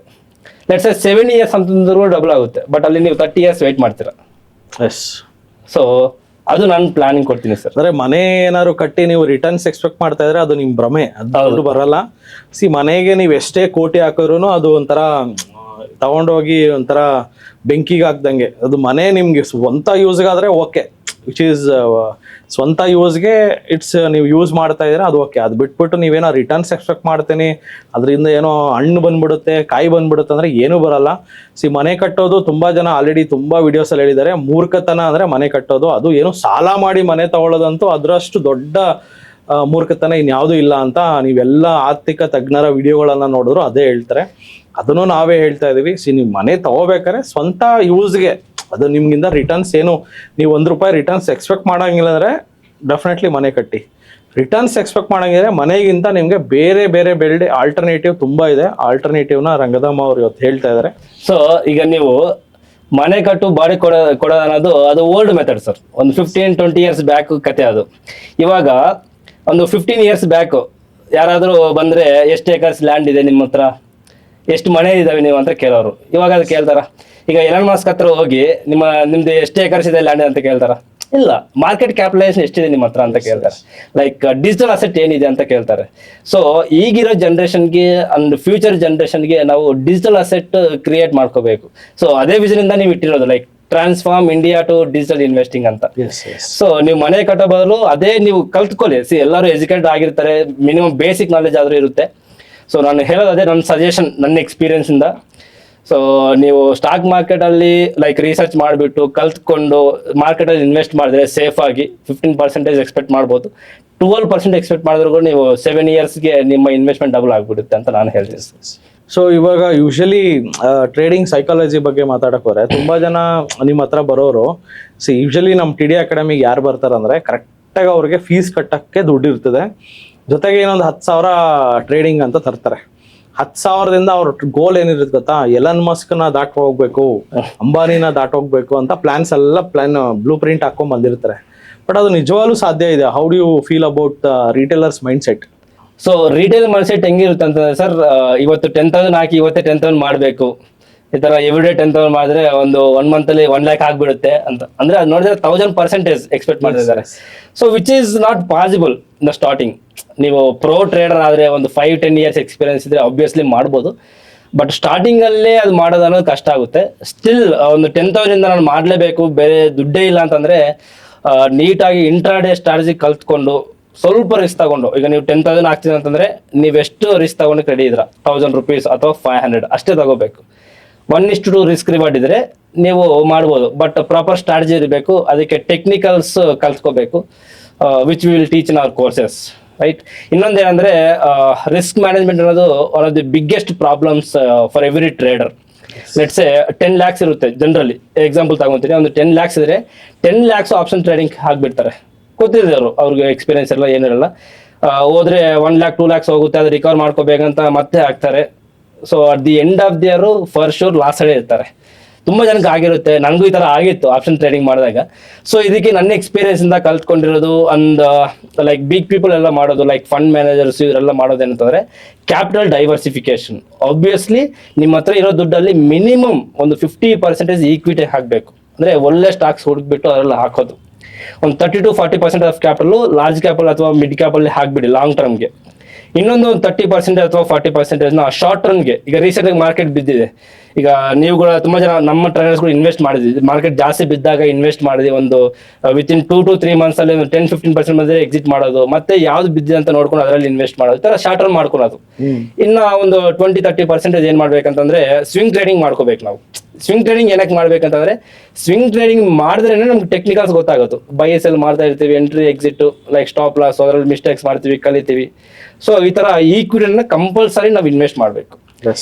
ಲೆಟ್ಸ್ ಸೇ 7 ಇಯರ್ಸ್ ಅಂತಂದ್ರೂ ಡಬಲ್ ಆಗುತ್ತೆ, ಬಟ್ ಅಲ್ಲಿ ನೀವು 30 ಇಯರ್ಸ್ ವೆಯ್ಟ್ ಮಾಡ್ತೀರಾ. ಎಸ್. ಸೊ ಅದು ನಾನು ಪ್ಲಾನಿಂಗ್ ಕೊಡ್ತೀನಿ ಸರ್. ಅಂದ್ರೆ ಮನೆ ಏನಾದ್ರು ಕಟ್ಟಿ ನೀವು ರಿಟರ್ನ್ಸ್ ಎಕ್ಸ್ಪೆಕ್ಟ್ ಮಾಡ್ತಾ ಇದ್ರೆ ಅದು ನಿಮ್ ಭ್ರಮೆ, ಅದು ಬರಲ್ಲ. ಮನೆಗೆ ನೀವು ಎಷ್ಟೇ ಕೋಟಿ ಹಾಕಿದ್ರು ಅದು ಒಂಥರ ತಗೊಂಡೋಗಿ ಒಂಥರ ಬೆಂಕಿಗೆ ಹಾಕ್ದಂಗೆ. ಅದು ಮನೆ ನಿಮ್ಗೆ ಸ್ವಂತ ಯೂಸ್ಗಾದ್ರೆ ಓಕೆ, ವಿಚ್ ಈಸ್ ಸ್ವಂತ ಯೂಸ್ಗೆ ಇಟ್ಸ್ ನೀವು ಯೂಸ್ ಮಾಡ್ತಾ ಇದ್ರೆ ಅದು ಓಕೆ. ಅದು ಬಿಟ್ಬಿಟ್ಟು ನೀವೇನೋ ರಿಟರ್ನ್ಸ್ ಎಕ್ಸ್ಪೆಕ್ಟ್ ಮಾಡ್ತೀನಿ, ಅದರಿಂದ ಏನೋ ಹಣ್ಣು ಬಂದ್ಬಿಡುತ್ತೆ, ಕಾಯಿ ಬಂದ್ಬಿಡುತ್ತೆ ಅಂದ್ರೆ ಏನೂ ಬರಲ್ಲ. ಮನೆ ಕಟ್ಟೋದು ತುಂಬಾ ಜನ ಆಲ್ರೆಡಿ ತುಂಬಾ ವಿಡಿಯೋಸಲ್ಲಿ ಹೇಳಿದ್ದಾರೆ, ಮೂರ್ಖತನ ಅಂದ್ರೆ ಮನೆ ಕಟ್ಟೋದು. ಅದು ಏನು ಸಾಲ ಮಾಡಿ ಮನೆ ತಗೊಳ್ಳೋದಂತೂ ಅದರಷ್ಟು ದೊಡ್ಡ ಮೂರ್ಖತನ ಇನ್ಯಾವುದೂ ಇಲ್ಲ ಅಂತ ನೀವೆಲ್ಲ ಆರ್ಥಿಕ ತಜ್ಞರ ವಿಡಿಯೋಗಳನ್ನ ನೋಡಿದ್ರು ಅದೇ ಹೇಳ್ತಾರೆ. ಅದನ್ನು ನಾವೇ ಹೇಳ್ತಾ ಇದೀವಿ. ನೀವು ಮನೆ ತಗೋಬೇಕಾದ್ರೆ ಸ್ವಂತ ಯೂಸ್ಗೆ, ಅದು ನಿಮ್ಗಿಂದ ರಿಟರ್ನ್ಸ್ ಏನು ನೀವು ₹1 ರಿಟರ್ನ್ಸ್ ಎಕ್ಸ್ಪೆಕ್ಟ್ ಮಾಡಂಗಿಲ್ಲ ಅಂದ್ರೆ ಡೆಫಿನೆಟ್ಲಿ ಮನೆ ಕಟ್ಟಿ. ರಿಟರ್ನ್ಸ್ ಎಕ್ಸ್ಪೆಕ್ಟ್ ಮಾಡಂಗಿದ್ರೆ ಮನೆಗಿಂತ ನಿಮಗೆ ಬೇರೆ ಬೇರೆ ಆಲ್ಟರ್ನೇಟಿವ್ ತುಂಬಾ ಇದೆ. ಆಲ್ಟರ್ನೇಟಿವ್ನ ರಂಗಧಾಮ ಅವ್ರು ಇವತ್ತು ಹೇಳ್ತಾ ಇದ್ದಾರೆ. ಸೊ ಈಗ ನೀವು ಮನೆ ಕಟ್ಟು ಬಾಡಿ ಕೊಡೋದು ಅನ್ನೋದು ಅದು ಓಲ್ಡ್ ಮೆಥಡ್ ಸರ್. ಒಂದು 15-20 ಇಯರ್ಸ್ ಬ್ಯಾಕ್ ಕತೆ ಅದು. ಇವಾಗ ಒಂದು 15 ಇಯರ್ಸ್ ಬ್ಯಾಕು ಯಾರಾದರೂ ಬಂದರೆ ಎಷ್ಟು ಏಕರ್ಸ್ ಲ್ಯಾಂಡ್ ಇದೆ ನಿಮ್ಮ ಹತ್ರ, ಎಷ್ಟು ಮನೆ ಇದ್ದಾವೆ ನೀವು ಅಂತ ಕೇಳೋರು. ಇವಾಗ ಅದು ಕೇಳ್ತಾರ? ಈಗ ಎಲಾನ್ ಮಸ್ಕ್ ಹತ್ರ ಹೋಗಿ ನಿಮ್ದು ಎಷ್ಟು ಏಕರ್ಸ್ ಇದೆ ಲ್ಯಾಂಡ್ ಅಂತ ಕೇಳ್ತಾರ? ಇಲ್ಲ. ಮಾರ್ಕೆಟ್ ಕ್ಯಾಪಿಟಲೈಸೇಷನ್ ಎಷ್ಟಿದೆ ನಿಮ್ಮ ಹತ್ರ ಅಂತ ಕೇಳ್ತಾರೆ. ಲೈಕ್ ಡಿಜಿಟಲ್ ಅಸೆಟ್ ಏನಿದೆ ಅಂತ ಕೇಳ್ತಾರೆ. ಸೊ ಈಗಿರೋ ಜನ್ರೇಷನ್ಗೆ ಅಂಡ್ ಫ್ಯೂಚರ್ ಜನ್ರೇಷನ್ಗೆ ನಾವು ಡಿಜಿಟಲ್ ಅಸೆಟ್ ಕ್ರಿಯೇಟ್ ಮಾಡ್ಕೋಬೇಕು. ಸೊ ಅದೇ ವಿಷನ್ನಿಂದ ನೀವು ಇಟ್ಟಿರೋದು, like transform India to digital investing ಅಂತ. ಸೊ ನೀವು ಮನೆ ಕಟ್ಟೋ ಬದಲು ಅದೇ ನೀವು ಕಲ್ತ್ಕೊಳ್ಳಿ. ಎಲ್ಲರೂ ಎಜುಕೇಟೆಡ್ ಆಗಿರ್ತಾರೆ, ಮಿನಿಮಮ್ ಬೇಸಿಕ್ ನಾಲೆಜ್ ಆದರೂ ಇರುತ್ತೆ. ಸೊ ನಾನು ಹೇಳೋದು ಅದೇ, ನನ್ನ ಸಜೆಷನ್, ನನ್ನ ಎಕ್ಸ್ಪೀರಿಯನ್ಸಿಂದ. ಸೊ ನೀವು ಸ್ಟಾಕ್ ಮಾರ್ಕೆಟಲ್ಲಿ ಲೈಕ್ ರಿಸರ್ಚ್ ಮಾಡಿಬಿಟ್ಟು ಕಲ್ತ್ಕೊಂಡು ಮಾರ್ಕೆಟಲ್ಲಿ ಇನ್ವೆಸ್ಟ್ ಮಾಡಿದ್ರೆ ಸೇಫ್ ಆಗಿ 15% ಎಕ್ಸ್ಪೆಕ್ಟ್ ಮಾಡ್ಬೋದು. 12% ಎಕ್ಸ್ಪೆಕ್ಟ್ ಮಾಡಿದ್ರು ನೀವು 7 ಇಯರ್ಸ್ಗೆ ನಿಮ್ಮ ಇನ್ವೆಸ್ಟ್ಮೆಂಟ್ ಡಬಲ್ ಆಗಿಬಿಡುತ್ತೆ ಅಂತ ನಾನು ಹೇಳ್ತೀನಿ. ಸೊ ಇವಾಗ ಯೂಶಲಿ ಟ್ರೇಡಿಂಗ್ ಸೈಕಾಲಜಿ ಬಗ್ಗೆ ಮಾತಾಡಕ್ ಹೋದ್ರೆ ತುಂಬಾ ಜನ ನಿಮ್ಮ ಹತ್ರ ಬರೋರು ಯೂಶಲಿ ನಮ್ಮ TD ಅಕಾಡೆಮಿಗೆ ಯಾರು ಬರ್ತಾರಂದ್ರೆ ಕರೆಕ್ಟಾಗಿ ಅವ್ರಿಗೆ ಫೀಸ್ ಕಟ್ಟಕ್ಕೆ ದುಡ್ಡು ಇರ್ತದೆ, ಜೊತೆಗೆ ಇನ್ನೊಂದು 10,000 ಟ್ರೇಡಿಂಗ್ ಅಂತ ತರ್ತಾರೆ. 10,000ದಿಂದ ಅವ್ರ ಗೋಲ್ ಏನಿರುತ್ತೆ ಗೊತ್ತಾ, ಎಲನ್ ಮಸ್ಕ್ನ ಹೋಗ್ಬೇಕು, ಅಂಬಾನಿನ ಹೋಗ್ಬೇಕು ಅಂತ ಪ್ಲಾನ್ ಬ್ಲೂ ಪ್ರಿಂಟ್ ಹಾಕೊಂಡ್ ಬಂದಿರ್ತಾರೆ. ಬಟ್ ಅದು ನಿಜವಾಗ್ಲೂ ಸಾಧ್ಯ ಇದೆ. How do you feel about retailers mind set? So retail mind set ಹೆಂಗಿರುತ್ತೆ ಅಂತಂದ್ರೆ ಸರ್, ಇವತ್ತು 10,000 ಹಾಕಿ ಇವತ್ತೇ 10,000 ಮಾಡಬೇಕು, ಈ ತರ ಎವ್ರಿಡೇ 10,000 ಮಾಡಿದ್ರೆ ಒಂದು 1 ಮಂತಲ್ಲಿ 1 lakh ಆಗ್ಬಿಡುತ್ತೆ ಅಂತ ಅಂದ್ರೆ ಅದು ನೋಡಿದ್ರೆ 1000% ಎಕ್ಸ್ಪೆಕ್ಟ್ ಮಾಡಿದ್ದಾರೆ. So which is not possible in the starting. ನೀವು ಪ್ರೋ ಟ್ರೇಡರ್ ಆದರೆ ಒಂದು 5-10 ಇಯರ್ಸ್ ಎಕ್ಸ್ಪೀರಿಯನ್ಸ್ ಇದ್ರೆ ಆಬ್ವಿಯಸ್ಲಿ ಮಾಡ್ಬೋದು. ಬಟ್ ಸ್ಟಾರ್ಟಿಂಗಲ್ಲೇ ಅದು ಮಾಡೋದು ಅನ್ನೋದು ಕಷ್ಟ ಆಗುತ್ತೆ. ಸ್ಟಿಲ್ ಒಂದು 10,000 ನಾನು ಮಾಡಲೇಬೇಕು, ಬೇರೆ ದುಡ್ಡೇ ಇಲ್ಲ ಅಂತಂದರೆ ನೀಟಾಗಿ ಇಂಟ್ರಾಡೇ ಸ್ಟ್ರಾಟಜಿ ಕಲ್ತ್ಕೊಂಡು ಸ್ವಲ್ಪ ರಿಸ್ಕ್ ತಗೊಂಡು, ಈಗ ನೀವು 10,000 ಆಗ್ತಿದೆ ಅಂತಂದರೆ ನೀವೆಷ್ಟು ರಿಸ್ಕ್ ತಗೊಂಡು ರೆಡಿ ಇದ್ರ ₹1,000 ಅಥವಾ 500 ಅಷ್ಟೇ ತಗೋಬೇಕು. 1:2 ರಿಸ್ಕ್ ರಿವಾರ್ಡ್ ಇದ್ರೆ ನೀವು ಮಾಡ್ಬೋದು. ಬಟ್ ಪ್ರಾಪರ್ ಸ್ಟ್ರಾಟಜಿ ಇರಬೇಕು, ಅದಕ್ಕೆ ಟೆಕ್ನಿಕಲ್ಸ್ ಕಲ್ತ್ಕೋಬೇಕು, which will teach in our courses, right. ಇನ್ನೊಂದು ಏನಂದ್ರೆ ರಿಸ್ಕ್ ಮ್ಯಾನೇಜ್ಮೆಂಟ್ ಅನ್ನೋದು one of the biggest problems for every trader. Let's 10 lakhs ಇರುತ್ತೆ ಜನರಲಿ, ಎಕ್ಸಾಂಪಲ್ ತಗೊಂತೀನಿ. ಒಂದು 10 lakhs ಇದ್ರೆ 10 lakhs ಆಪ್ಷನ್ ಟ್ರೇಡಿಂಗ್ ಹಾಕ್ಬಿಡ್ತಾರೆ. ಗೊತ್ತಿದೆ ಅವ್ರಿಗೆ ಎಕ್ಸ್ಪೀರಿಯನ್ಸ್ ಎಲ್ಲ ಏನಿರಲ್ಲ. ಹೋದ್ರೆ 1 lakh 2 lakhs ಹೋಗುತ್ತೆ, ಅದು ರಿಕವರ್ ಮಾಡ್ಕೋಬೇಕಂತ ಮತ್ತೆ ಹಾಕ್ತಾರೆ. So at the end of the year for sure loss ಅಲ್ಲೇ ಇರ್ತಾರೆ. ತುಂಬ ಜನಕ್ಕೆ ಆಗಿರುತ್ತೆ, ನನಗೂ ಈ ಥರ ಆಗಿತ್ತು ಆಪ್ಷನ್ ಟ್ರೇಡಿಂಗ್ ಮಾಡಿದಾಗ. ಸೊ ಇದಕ್ಕೆ ನನ್ನ ಎಕ್ಸ್ಪೀರಿಯನ್ಸ್ ಇಂದ ಕಲ್ತ್ಕೊಂಡಿರೋದು ಅಂಡ್ ಲೈಕ್ ಬಿಗ್ ಪೀಪಲ್ ಎಲ್ಲ ಮಾಡೋದು, ಲೈಕ್ ಫಂಡ್ ಮ್ಯಾನೇಜರ್ಸ್ ಇವರೆಲ್ಲ ಮಾಡೋದು ಏನಂತಂದ್ರೆ ಕ್ಯಾಪಿಟಲ್ ಡೈವರ್ಸಿಫಿಕೇಶನ್. ಆಬ್ವಿಯಸ್ಲಿ ನಿಮ್ಮ ಹತ್ರ ಇರೋ ದುಡ್ಡಲ್ಲಿ ಮಿನಿಮಮ್ ಒಂದು 50% ಈಕ್ವಿಟಿ ಹಾಕಬೇಕು. ಅಂದರೆ ಒಳ್ಳೆ ಸ್ಟಾಕ್ಸ್ ಹುಡುಕ್ಬಿಟ್ಟು ಅದೆಲ್ಲ ಹಾಕೋದು. ಒಂದು 30-40% ಆಫ್ ಕ್ಯಾಪಿಟಲ್ ಲಾರ್ಜ್ ಕ್ಯಾಪಿಟಲ್ ಅಥವಾ ಮಿಡ್ ಕ್ಯಾಪಿಟಲ್ ಹಾಕ್ಬಿಡಿ ಲಾಂಗ್ ಟರ್ಮ್ಗೆ. ಇನ್ನೊಂದು 30% ಅಥವಾ 40% ಶಾರ್ಟ್ ಟರ್ಮ್ಗೆ. ಈಗ ರೀಸೆಂಟಾಗಿ ಮಾರ್ಕೆಟ್ ಬಿದ್ದಿದೆ, ಈಗ ನೀವುಗಳು ತುಂಬ ಜನ ನಮ್ಮ ಟ್ರೇಡರ್ಸ್ಗಳು ಇನ್ವೆಸ್ಟ್ ಮಾಡಿದ್ವಿ. ಮಾರ್ಕೆಟ್ ಜಾಸ್ತಿ ಬಿದ್ದಾಗ ಇನ್ವೆಸ್ಟ್ ಮಾಡಿದ್ವಿ. ಒಂದು ವಿತಿನ್ 2 to 3 months ಅಲ್ಲಿ 10-15% ಬಂದರೆ ಎಕ್ಸಿಟ್ ಮಾಡೋದು, ಮತ್ತೆ ಯಾವ್ದು ಬಿದ್ದಿದೆ ಅಂತ ನೋಡ್ಕೊಂಡು ಅದರಲ್ಲಿ ಇನ್ವೆಸ್ಟ್ ಮಾಡೋದು, ಈ ಥರ ಶಾರ್ಟ್ ಟರ್ಮ್ ಮಾಡ್ಕೊಳೋದು. ಇನ್ನು ಒಂದು 20-30% ಏನು ಮಾಡ್ಬೇಕಂತಂದ್ರೆ ಸ್ವಿಂಗ್ ಟ್ರೇಡಿಂಗ್ ಮಾಡ್ಕೋಬೇಕು ನಾವು. ಸ್ವಿಂಗ್ ಟ್ರೇಡಿಂಗ್ ಏನಕ್ಕೆ ಮಾಡ್ಬೇಕಂತಂದ್ರೆ ಸ್ವಿಂಗ್ ಟ್ರೇಡಿಂಗ್ ಮಾಡಿದ್ರೆ ನಮ್ಗೆ ಟೆಕ್ನಿಕಲ್ಸ್ ಗೊತ್ತಾಗುತ್ತೆ. ಬೈ ಸೆಲ್ ಮಾಡ್ತಾ ಇರ್ತೀವಿ, entry exit, like stop loss, ಅದರಲ್ಲಿ ಮಿಸ್ಟೇಕ್ಸ್ ಮಾಡ್ತೀವಿ, ಕಲಿತೀವಿ. ಸೊ ಈ ತರ ಈಕ್ವಿಟಿನ ಕಂಪಲ್ಸರಿ ನಾವು ಇನ್ವೆಸ್ಟ್ ಮಾಡಬೇಕು.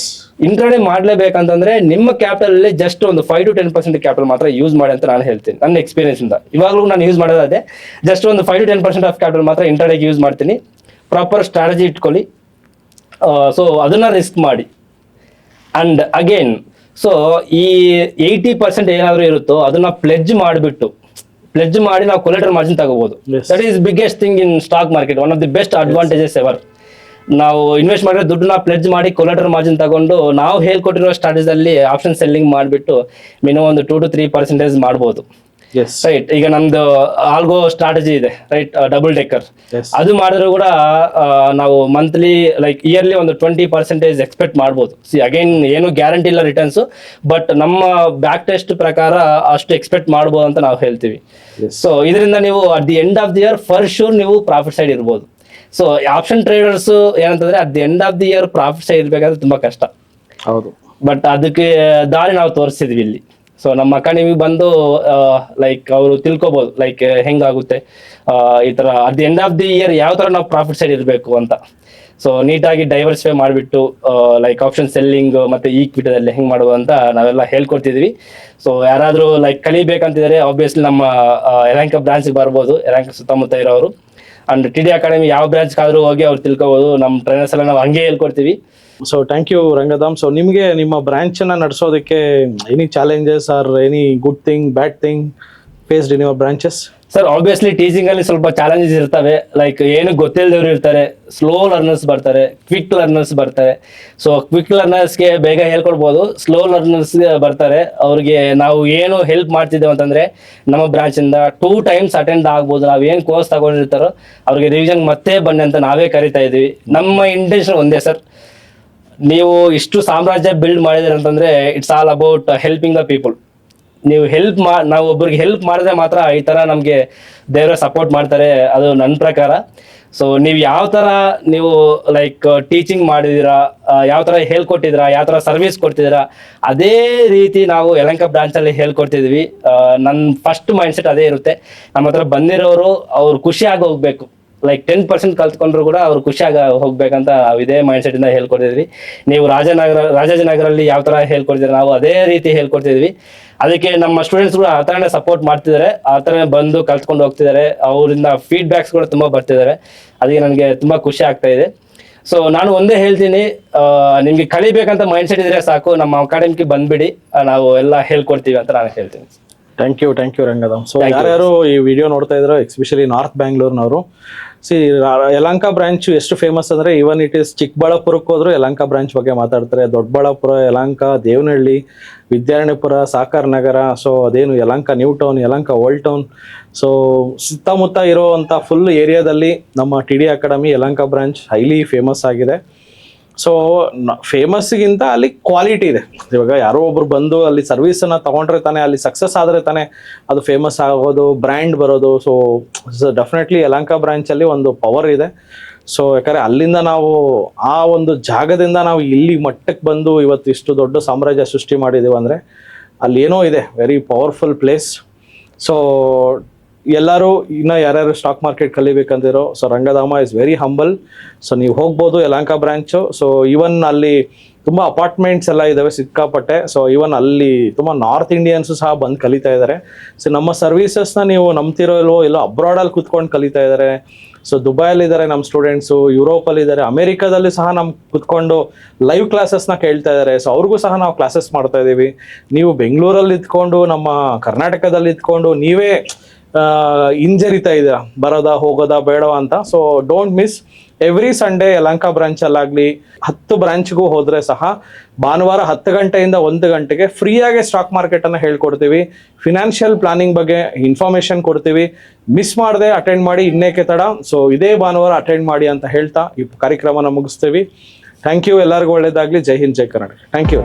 ಇಂಟ್ರಾಡೇ ಮಾಡ್ಲೇಬೇಕಂತಂದ್ರೆ ನಿಮ್ಮ ಕ್ಯಾಪಿಟಲ್ ಅಲ್ಲಿ ಜಸ್ಟ್ ಒಂದು 5-10% ಕ್ಯಾಪಿಟಲ್ ಮಾತ್ರ ಯೂಸ್ ಮಾಡಿ ಅಂತ ನಾನು ಹೇಳ್ತೀನಿ ನನ್ನ ಎಕ್ಸ್ಪೀರಿಯನ್ಸ್ ಇಂದ. ಇವಾಗಲೂ ನಾನು ಯೂಸ್ ಮಾಡೋದೇ ಜಸ್ಟ್ ಒಂದು 5-10% ಆಫ್ ಕ್ಯಾಪಿಟಲ್ ಮಾತ್ರ ಇಂಟ್ರಾಡೇಗೆ ಯೂಸ್ ಮಾಡ್ತೀನಿ. ಪ್ರಾಪರ್ ಸ್ಟ್ರಾಟಜಿ ಇಟ್ಕೊಳ್ಳಿ. ಸೊ ಅದನ್ನ ರಿಸ್ಕ್ ಮಾಡಿ. ಅಂಡ್ ಅಗೇನ್ ಸೊ ಈ 80% ಏನಾದರೂ ಇರುತ್ತೋ ಅದನ್ನ ಪ್ಲೆಡ್ಜ್ ಮಾಡಿ ನಾವು ಕೊಲೆಟರ್ ಮಾರ್ಜಿನ್ ತಗೋಬಹುದು. That is biggest thing in stock market, one of the best advantages ever. ನಾವು ಇನ್ವೆಸ್ಟ್ ಮಾಡಿದ್ರೆ ದುಡ್ಡನ್ನ ಪ್ಲೆಡ್ಜ್ ಮಾಡಿ ಕೊಲೆಟರ್ ಮಾರ್ಜಿನ್ ತಗೊಂಡು ನಾವು ಹೇಳ್ಕೊಟ್ಟಿರೋ ಸ್ಟ್ರಾಟಜಿ ಅಲ್ಲಿ ಆಪ್ಷನ್ ಸೆಲ್ಲಿಂಗ್ ಮಾಡಿಬಿಟ್ಟು ಮಿನಿಮಮ್ ಒಂದು 2 to 3% ಮಾಡ್ಬೋದು. ರೈಟ್, ಈಗ ನಮ್ದು ಆಲ್ಗೋ ಸ್ಟ್ರಾಟಜಿ ಇದೆ ರೈಟ್, ಡಬಲ್ ಡೆಕ್ಕರ್. ಅದು ಮಾಡಿದ್ರು ಕೂಡ ನಾವು ಮಂತ್ಲಿ ಲೈಕ್ ಇಯರ್ಲಿ ಒಂದು 20% ಎಕ್ಸ್ಪೆಕ್ಟ್ ಮಾಡ್ಬೋದು. ಅಗೈನ್ ಏನು ಗ್ಯಾರಂಟಿ ಇಲ್ಲ ರಿಟರ್ನ್ಸ್, ಬಟ್ ನಮ್ಮ ಬ್ಯಾಕ್ ಟೆಸ್ಟ್ ಪ್ರಕಾರ ಅಷ್ಟು ಎಕ್ಸ್ಪೆಕ್ಟ್ ಮಾಡ್ಬೋದು ಅಂತ ನಾವು ಹೇಳ್ತೀವಿ. ಸೊ ಇದರಿಂದ ನೀವು at the end of the year for sure ನೀವು ಪ್ರಾಫಿಟ್ ಸೈಡ್ ಇರ್ಬೋದು. ಸೊ ಆಪ್ಷನ್ ಟ್ರೇಡರ್ಸ್ ಏನಂತಂದ್ರೆ at the end of the year profit side ಇರ್ಬೇಕಾದ್ರೆ ತುಂಬಾ ಕಷ್ಟ. ಹೌದು, ಬಟ್ ಅದಕ್ಕೆ ದಾರಿ ನಾವು ತೋರಿಸಿದ್ವಿ ಇಲ್ಲಿ. ಸೊ ನಮ್ಮ ಅಕಾಡೆಮಿಗೆ ಬಂದು ಲೈಕ್ ಅವರು ತಿಳ್ಕೊಬೋದು ಲೈಕ್ ಹೆಂಗಾಗುತ್ತೆ ಈ ಥರ at the end of the year ಯಾವ ಥರ ನಾವು ಪ್ರಾಫಿಟ್ ಸೈಡ್ ಇರಬೇಕು ಅಂತ. ಸೊ ನೀಟಾಗಿ ಡೈವರ್ಸಿಫೈ ಮಾಡಿಬಿಟ್ಟು ಲೈಕ್ ಆಪ್ಷನ್ ಸೆಲ್ಲಿಂಗ್ ಮತ್ತು ಈಕ್ವಿಟಿದಲ್ಲಿ ಹೆಂಗೆ ಮಾಡೋದು ಅಂತ ನಾವೆಲ್ಲ ಹೇಳ್ಕೊಡ್ತಿದ್ವಿ. ಸೊ ಯಾರಾದರೂ ಲೈಕ್ ಕಲಿಬೇಕಂತಿದ್ದಾರೆ ಆಬ್ವಿಯಸ್ಲಿ ನಮ್ಮ ಯಲಹಂಕ ಬ್ರಾಂಚ್ಗೆ ಬರ್ಬೋದು, ಯಲಹಂಕ ಸುತ್ತಮುತ್ತ ಇರೋರು. ಅಂಡ್ TD ಅಕಾಡೆಮಿ ಯಾವ ಬ್ರಾಂಚ್ಗಾದರೂ ಹೋಗಿ ಅವ್ರು ತಿಳ್ಕೊಬೋದು. ನಮ್ಮ ಟ್ರೈನರ್ಸ್ ಎಲ್ಲ ನಾವು ಹಂಗೆ ಹೇಳ್ಕೊಡ್ತೀವಿ. So thank you Rangadham. So ನಿಮಗೆ ನಿಮ್ಮ ಬ್ರಾಂಚನ್ನು ನಡೆಸೋದಕ್ಕೆ any challenges or any good thing bad thing faced in your branches? Sir obviously teaching ಅಲ್ಲಿ ಸ್ವಲ್ಪ ಚಾಲೆಂಜಸ್ ಇರ್ತವೆ. ಲೈಕ್ ಏನು ಗೊತ್ತಿಲ್ಲದವ್ರು ಇರ್ತಾರೆ, ಸ್ಲೋ ಲರ್ನರ್ಸ್ ಬರ್ತಾರೆ, ಕ್ವಿಕ್ ಲರ್ನರ್ಸ್ ಬರ್ತಾರೆ. ಸೊ ಕ್ವಿಕ್ ಲರ್ನರ್ಸ್ಗೆ ಬೇಗ ಹೇಳ್ಕೊಡ್ಬೋದು, ಸ್ಲೋ ಲರ್ನರ್ಸ್ಗೆ ಬರ್ತಾರೆ ಅವ್ರಿಗೆ ನಾವು ಏನು ಹೆಲ್ಪ್ ಮಾಡ್ತಿದ್ದೇವೆ ಅಂತಂದ್ರೆ ನಮ್ಮ ಬ್ರಾಂಚಿಂದ 2 times ಅಟೆಂಡ್ ಆಗ್ಬೋದು. ನಾವು ಏನು ಕೋರ್ಸ್ ತಗೊಂಡಿರ್ತಾರೋ ಅವ್ರಿಗೆ ರಿವಿಷನ್ ಮತ್ತೆ ಬನ್ನಿ ಅಂತ ನಾವೇ ಕರಿತಾ ಇದೀವಿ. ನಮ್ಮ ಇಂಟೆನ್ಷನ್ ಒಂದೇ ಸರ್, ನೀವು ಇಷ್ಟು ಸಾಮ್ರಾಜ್ಯ ಬಿಲ್ಡ್ ಮಾಡಿದ್ರೆ ಅಂತಂದ್ರೆ it's all about helping the people. ನೀವು ನಾವು ಒಬ್ಬರಿಗೆ ಹೆಲ್ಪ್ ಮಾಡಿದ್ರೆ ಮಾತ್ರ ಈ ಥರ ನಮಗೆ ದೇವರ ಸಪೋರ್ಟ್ ಮಾಡ್ತಾರೆ, ಅದು ನನ್ನ ಪ್ರಕಾರ. ಸೊ ನೀವು ಯಾವ ಥರ ನೀವು ಲೈಕ್ ಟೀಚಿಂಗ್ ಮಾಡಿದ್ದೀರಾ, ಯಾವ ಥರ ಹೇಳ್ಕೊಟ್ಟಿದ್ದೀರಾ, ಯಾವ ಥರ ಸರ್ವಿಸ್ ಕೊಡ್ತಿದ್ದೀರಾ, ಅದೇ ರೀತಿ ನಾವು ಯಲಹಂಕ ಬ್ರಾಂಚಲ್ಲಿ ಹೇಳ್ಕೊಡ್ತಿದ್ವಿ. ನನ್ನ ಫಸ್ಟ್ ಮೈಂಡ್ಸೆಟ್ ಅದೇ ಇರುತ್ತೆ. ನಮ್ಮ ಹತ್ರ ಬಂದಿರೋರು ಅವ್ರು ಖುಷಿಯಾಗಿ ಹೋಗ್ಬೇಕು. ಲೈಕ್ 10% ಕಲ್ತ್ಕೊಂಡ್ರು ಕೂಡ ಅವ್ರು ಖುಷಿಯಾಗಿ ಹೋಗ್ಬೇಕಂತ ನಾವು ಇದೇ ಮೈಂಡ್ಸೆಟ್ ಇಂದ ಹೇಳ್ಕೊಡ್ತಿದ್ವಿ. ನೀವು ರಾಜಾಜಿನಗರಲ್ಲಿ ಯಾವ ತರ ಹೇಳ್ಕೊಡ್ತೀರಾ ನಾವು ಅದೇ ರೀತಿ ಹೇಳ್ಕೊಡ್ತಿದ್ವಿ. ಅದಕ್ಕೆ ನಮ್ಮ ಸ್ಟೂಡೆಂಟ್ಸ್ ಕೂಡ ಆ ಥರನೇ ಸಪೋರ್ಟ್ ಮಾಡ್ತಿದ್ದಾರೆ, ಆ ಥರನೇ ಬಂದು ಕಲ್ತ್ಕೊಂಡು ಹೋಗ್ತಿದ್ದಾರೆ. ಅವರಿಂದ ಫೀಡ್ಬ್ಯಾಕ್ಸ್ ಕೂಡ ತುಂಬ ಬರ್ತಿದ್ದಾರೆ. ಅದಕ್ಕೆ ನನಗೆ ತುಂಬ ಖುಷಿ ಆಗ್ತಾ ಇದೆ. ಸೊ ನಾನು ಒಂದೇ ಹೇಳ್ತೀನಿ, ನಿಮಗೆ ಕಲಿಬೇಕಂತ ಮೈಂಡ್ಸೆಟ್ ಇದ್ರೆ ಸಾಕು, ನಮ್ಮ ಅಕಾಡೆಮಿಗೆ ಬಂದ್ಬಿಡಿ, ನಾವು ಎಲ್ಲ ಹೇಳ್ಕೊಡ್ತೀವಿ ಅಂತ ನಾನು ಹೇಳ್ತೀನಿ. Thank you Rangadham. ಸೊ ಯಾರ್ಯಾರು ಈ ವಿಡಿಯೋ ನೋಡ್ತಾ ಇದ್ರು, ಎಸ್ಪೆಷಲಿ ನಾರ್ತ್ ಬ್ಯಾಂಗ್ಳೂರ್ನವರು, ಯಲಹಂಕ ಬ್ರಾಂಚ್ ಎಷ್ಟು ಫೇಮಸ್ ಅಂದ್ರೆ ಇವನ್ ಇಟ್ ಇಸ್ ಚಿಕ್ಕಬಳ್ಳಾಪುರಕ್ಕೆ ಹೋದ್ರು ಯಲಹಂಕ ಬ್ರಾಂಚ್ ಬಗ್ಗೆ ಮಾತಾಡ್ತಾರೆ. ದೊಡ್ಡಬಳ್ಳಾಪುರ, ಯಲಹಂಕ, ದೇವನಹಳ್ಳಿ, ವಿದ್ಯಾರಣ್ಯಪುರ, ಸಾಕಾರ ನಗರ, ಸೊ ಅದೇನು Yelahanka new town, Yelahanka old town, so ಸುತ್ತಮುತ್ತ ಇರೋವಂಥ ಫುಲ್ ಏರಿಯಾದಲ್ಲಿ ನಮ್ಮ TD academy Yelahanka branch highly famous ಆಗಿದೆ. ಸೊ ಫೇಮಸ್ಗಿಂತ ಅಲ್ಲಿ ಕ್ವಾಲಿಟಿ ಇದೆ. ಇವಾಗ ಯಾರೋ ಒಬ್ರು ಬಂದು ಅಲ್ಲಿ ಸರ್ವಿಸನ್ನು ತಗೊಂಡ್ರೆ ತಾನೇ, ಅಲ್ಲಿ ಸಕ್ಸಸ್ ಆದರೆ ತಾನೇ ಅದು ಫೇಮಸ್ ಆಗೋದು, ಬ್ರ್ಯಾಂಡ್ ಬರೋದು. ಸೊ ಡೆಫಿನೆಟ್ಲಿ ಯಲಹಂಕ ಬ್ರಾಂಚಲ್ಲಿ ಒಂದು ಪವರ್ ಇದೆ. ಸೊ ಯಾಕಂದರೆ ಅಲ್ಲಿಂದ ನಾವು ಆ ಒಂದು ಜಾಗದಿಂದ ನಾವು ಇಲ್ಲಿ ಮಟ್ಟಕ್ಕೆ ಬಂದು ಇವತ್ತು ಇಷ್ಟು ದೊಡ್ಡ ಸಾಮ್ರಾಜ್ಯ ಸೃಷ್ಟಿ ಮಾಡಿದ್ದೀವಿ ಅಂದರೆ ಅಲ್ಲಿ ಏನೋ ಇದೆ, ವೆರಿ ಪವರ್ಫುಲ್ ಪ್ಲೇಸ್. ಸೊ ಎಲ್ಲರೂ ಇನ್ನು ಯಾರ್ಯಾರು ಸ್ಟಾಕ್ ಮಾರ್ಕೆಟ್ ಕಲಿಬೇಕಂತಿರೋ, so Rangadhama is very humble. So ನೀವು ಹೋಗ್ಬೋದು ಯಲಹಂಕ ಬ್ರಾಂಚು. ಸೊ ಈವನ್ ಅಲ್ಲಿ ತುಂಬ ಅಪಾರ್ಟ್ಮೆಂಟ್ಸ್ ಎಲ್ಲ ಇದ್ದಾವೆ ಸಿಕ್ಕಾಪಟ್ಟೆ. ಸೊ ಈವನ್ ಅಲ್ಲಿ ತುಂಬ ನಾರ್ತ್ ಇಂಡಿಯನ್ಸು ಸಹ ಬಂದು ಕಲಿತಾ ಇದ್ದಾರೆ. ಸೊ ನಮ್ಮ ಸರ್ವೀಸಸ್ನ ನೀವು ನಂಬ್ತಿರೋ ಎಲ್ಲೋ ಅಬ್ರಾಡಲ್ಲಿ ಕೂತ್ಕೊಂಡು ಕಲಿತಾ ಇದ್ದಾರೆ. ಸೊ ದುಬೈಯಲ್ಲಿದ್ದಾರೆ ನಮ್ಮ ಸ್ಟೂಡೆಂಟ್ಸು, ಯುರೋಪಲ್ಲಿದ್ದಾರೆ, ಅಮೇರಿಕಾದಲ್ಲಿ ಸಹ ನಮ್ಮ ಕೂತ್ಕೊಂಡು ಲೈವ್ ಕ್ಲಾಸಸ್ನ ಕೇಳ್ತಾ ಇದ್ದಾರೆ. ಸೊ ಅವ್ರಿಗೂ ಸಹ ನಾವು ಕ್ಲಾಸಸ್ ಮಾಡ್ತಾ ಇದ್ದೀವಿ. ನೀವು ಬೆಂಗಳೂರಲ್ಲಿ ಇದ್ಕೊಂಡು, ನಮ್ಮ ಕರ್ನಾಟಕದಲ್ಲಿ ಇದ್ಕೊಂಡು ನೀವೇ ಹಿಂಜರಿತಾ ಇದ್ದೀರಾ ಬರೋದಾ ಹೋಗೋದಾ ಬೇಡವಾ ಅಂತ. So don't miss every Sunday Yelahanka ಬ್ರಾಂಚಲ್ಲಾಗಲಿ 10 ಬ್ರಾಂಚ್ಗೂ ಹೋದರೆ ಸಹ ಭಾನುವಾರ 10 ಗಂಟೆಯಿಂದ 1 ಗಂಟೆಗೆ ಫ್ರೀಯಾಗಿ ಸ್ಟಾಕ್ ಮಾರ್ಕೆಟನ್ನು ಹೇಳ್ಕೊಡ್ತೀವಿ. ಫಿನಾನ್ಷಿಯಲ್ ಪ್ಲಾನಿಂಗ್ ಬಗ್ಗೆ ಇನ್ಫಾರ್ಮೇಷನ್ ಕೊಡ್ತೀವಿ. ಮಿಸ್ ಮಾಡದೆ ಅಟೆಂಡ್ ಮಾಡಿ, ಇನ್ನೇಕೆ ತಡ. ಸೊ ಇದೇ ಭಾನುವಾರ ಅಟೆಂಡ್ ಮಾಡಿ ಅಂತ ಹೇಳ್ತಾ ಈ ಕಾರ್ಯಕ್ರಮನ ಮುಗಿಸ್ತೀವಿ. ಥ್ಯಾಂಕ್ ಯು, ಎಲ್ಲರಿಗೂ ಒಳ್ಳೆಯದಾಗಲಿ. ಜೈ ಹಿಂದ್, ಜೈ ಕರ್ನಾಟಕ. Thank you.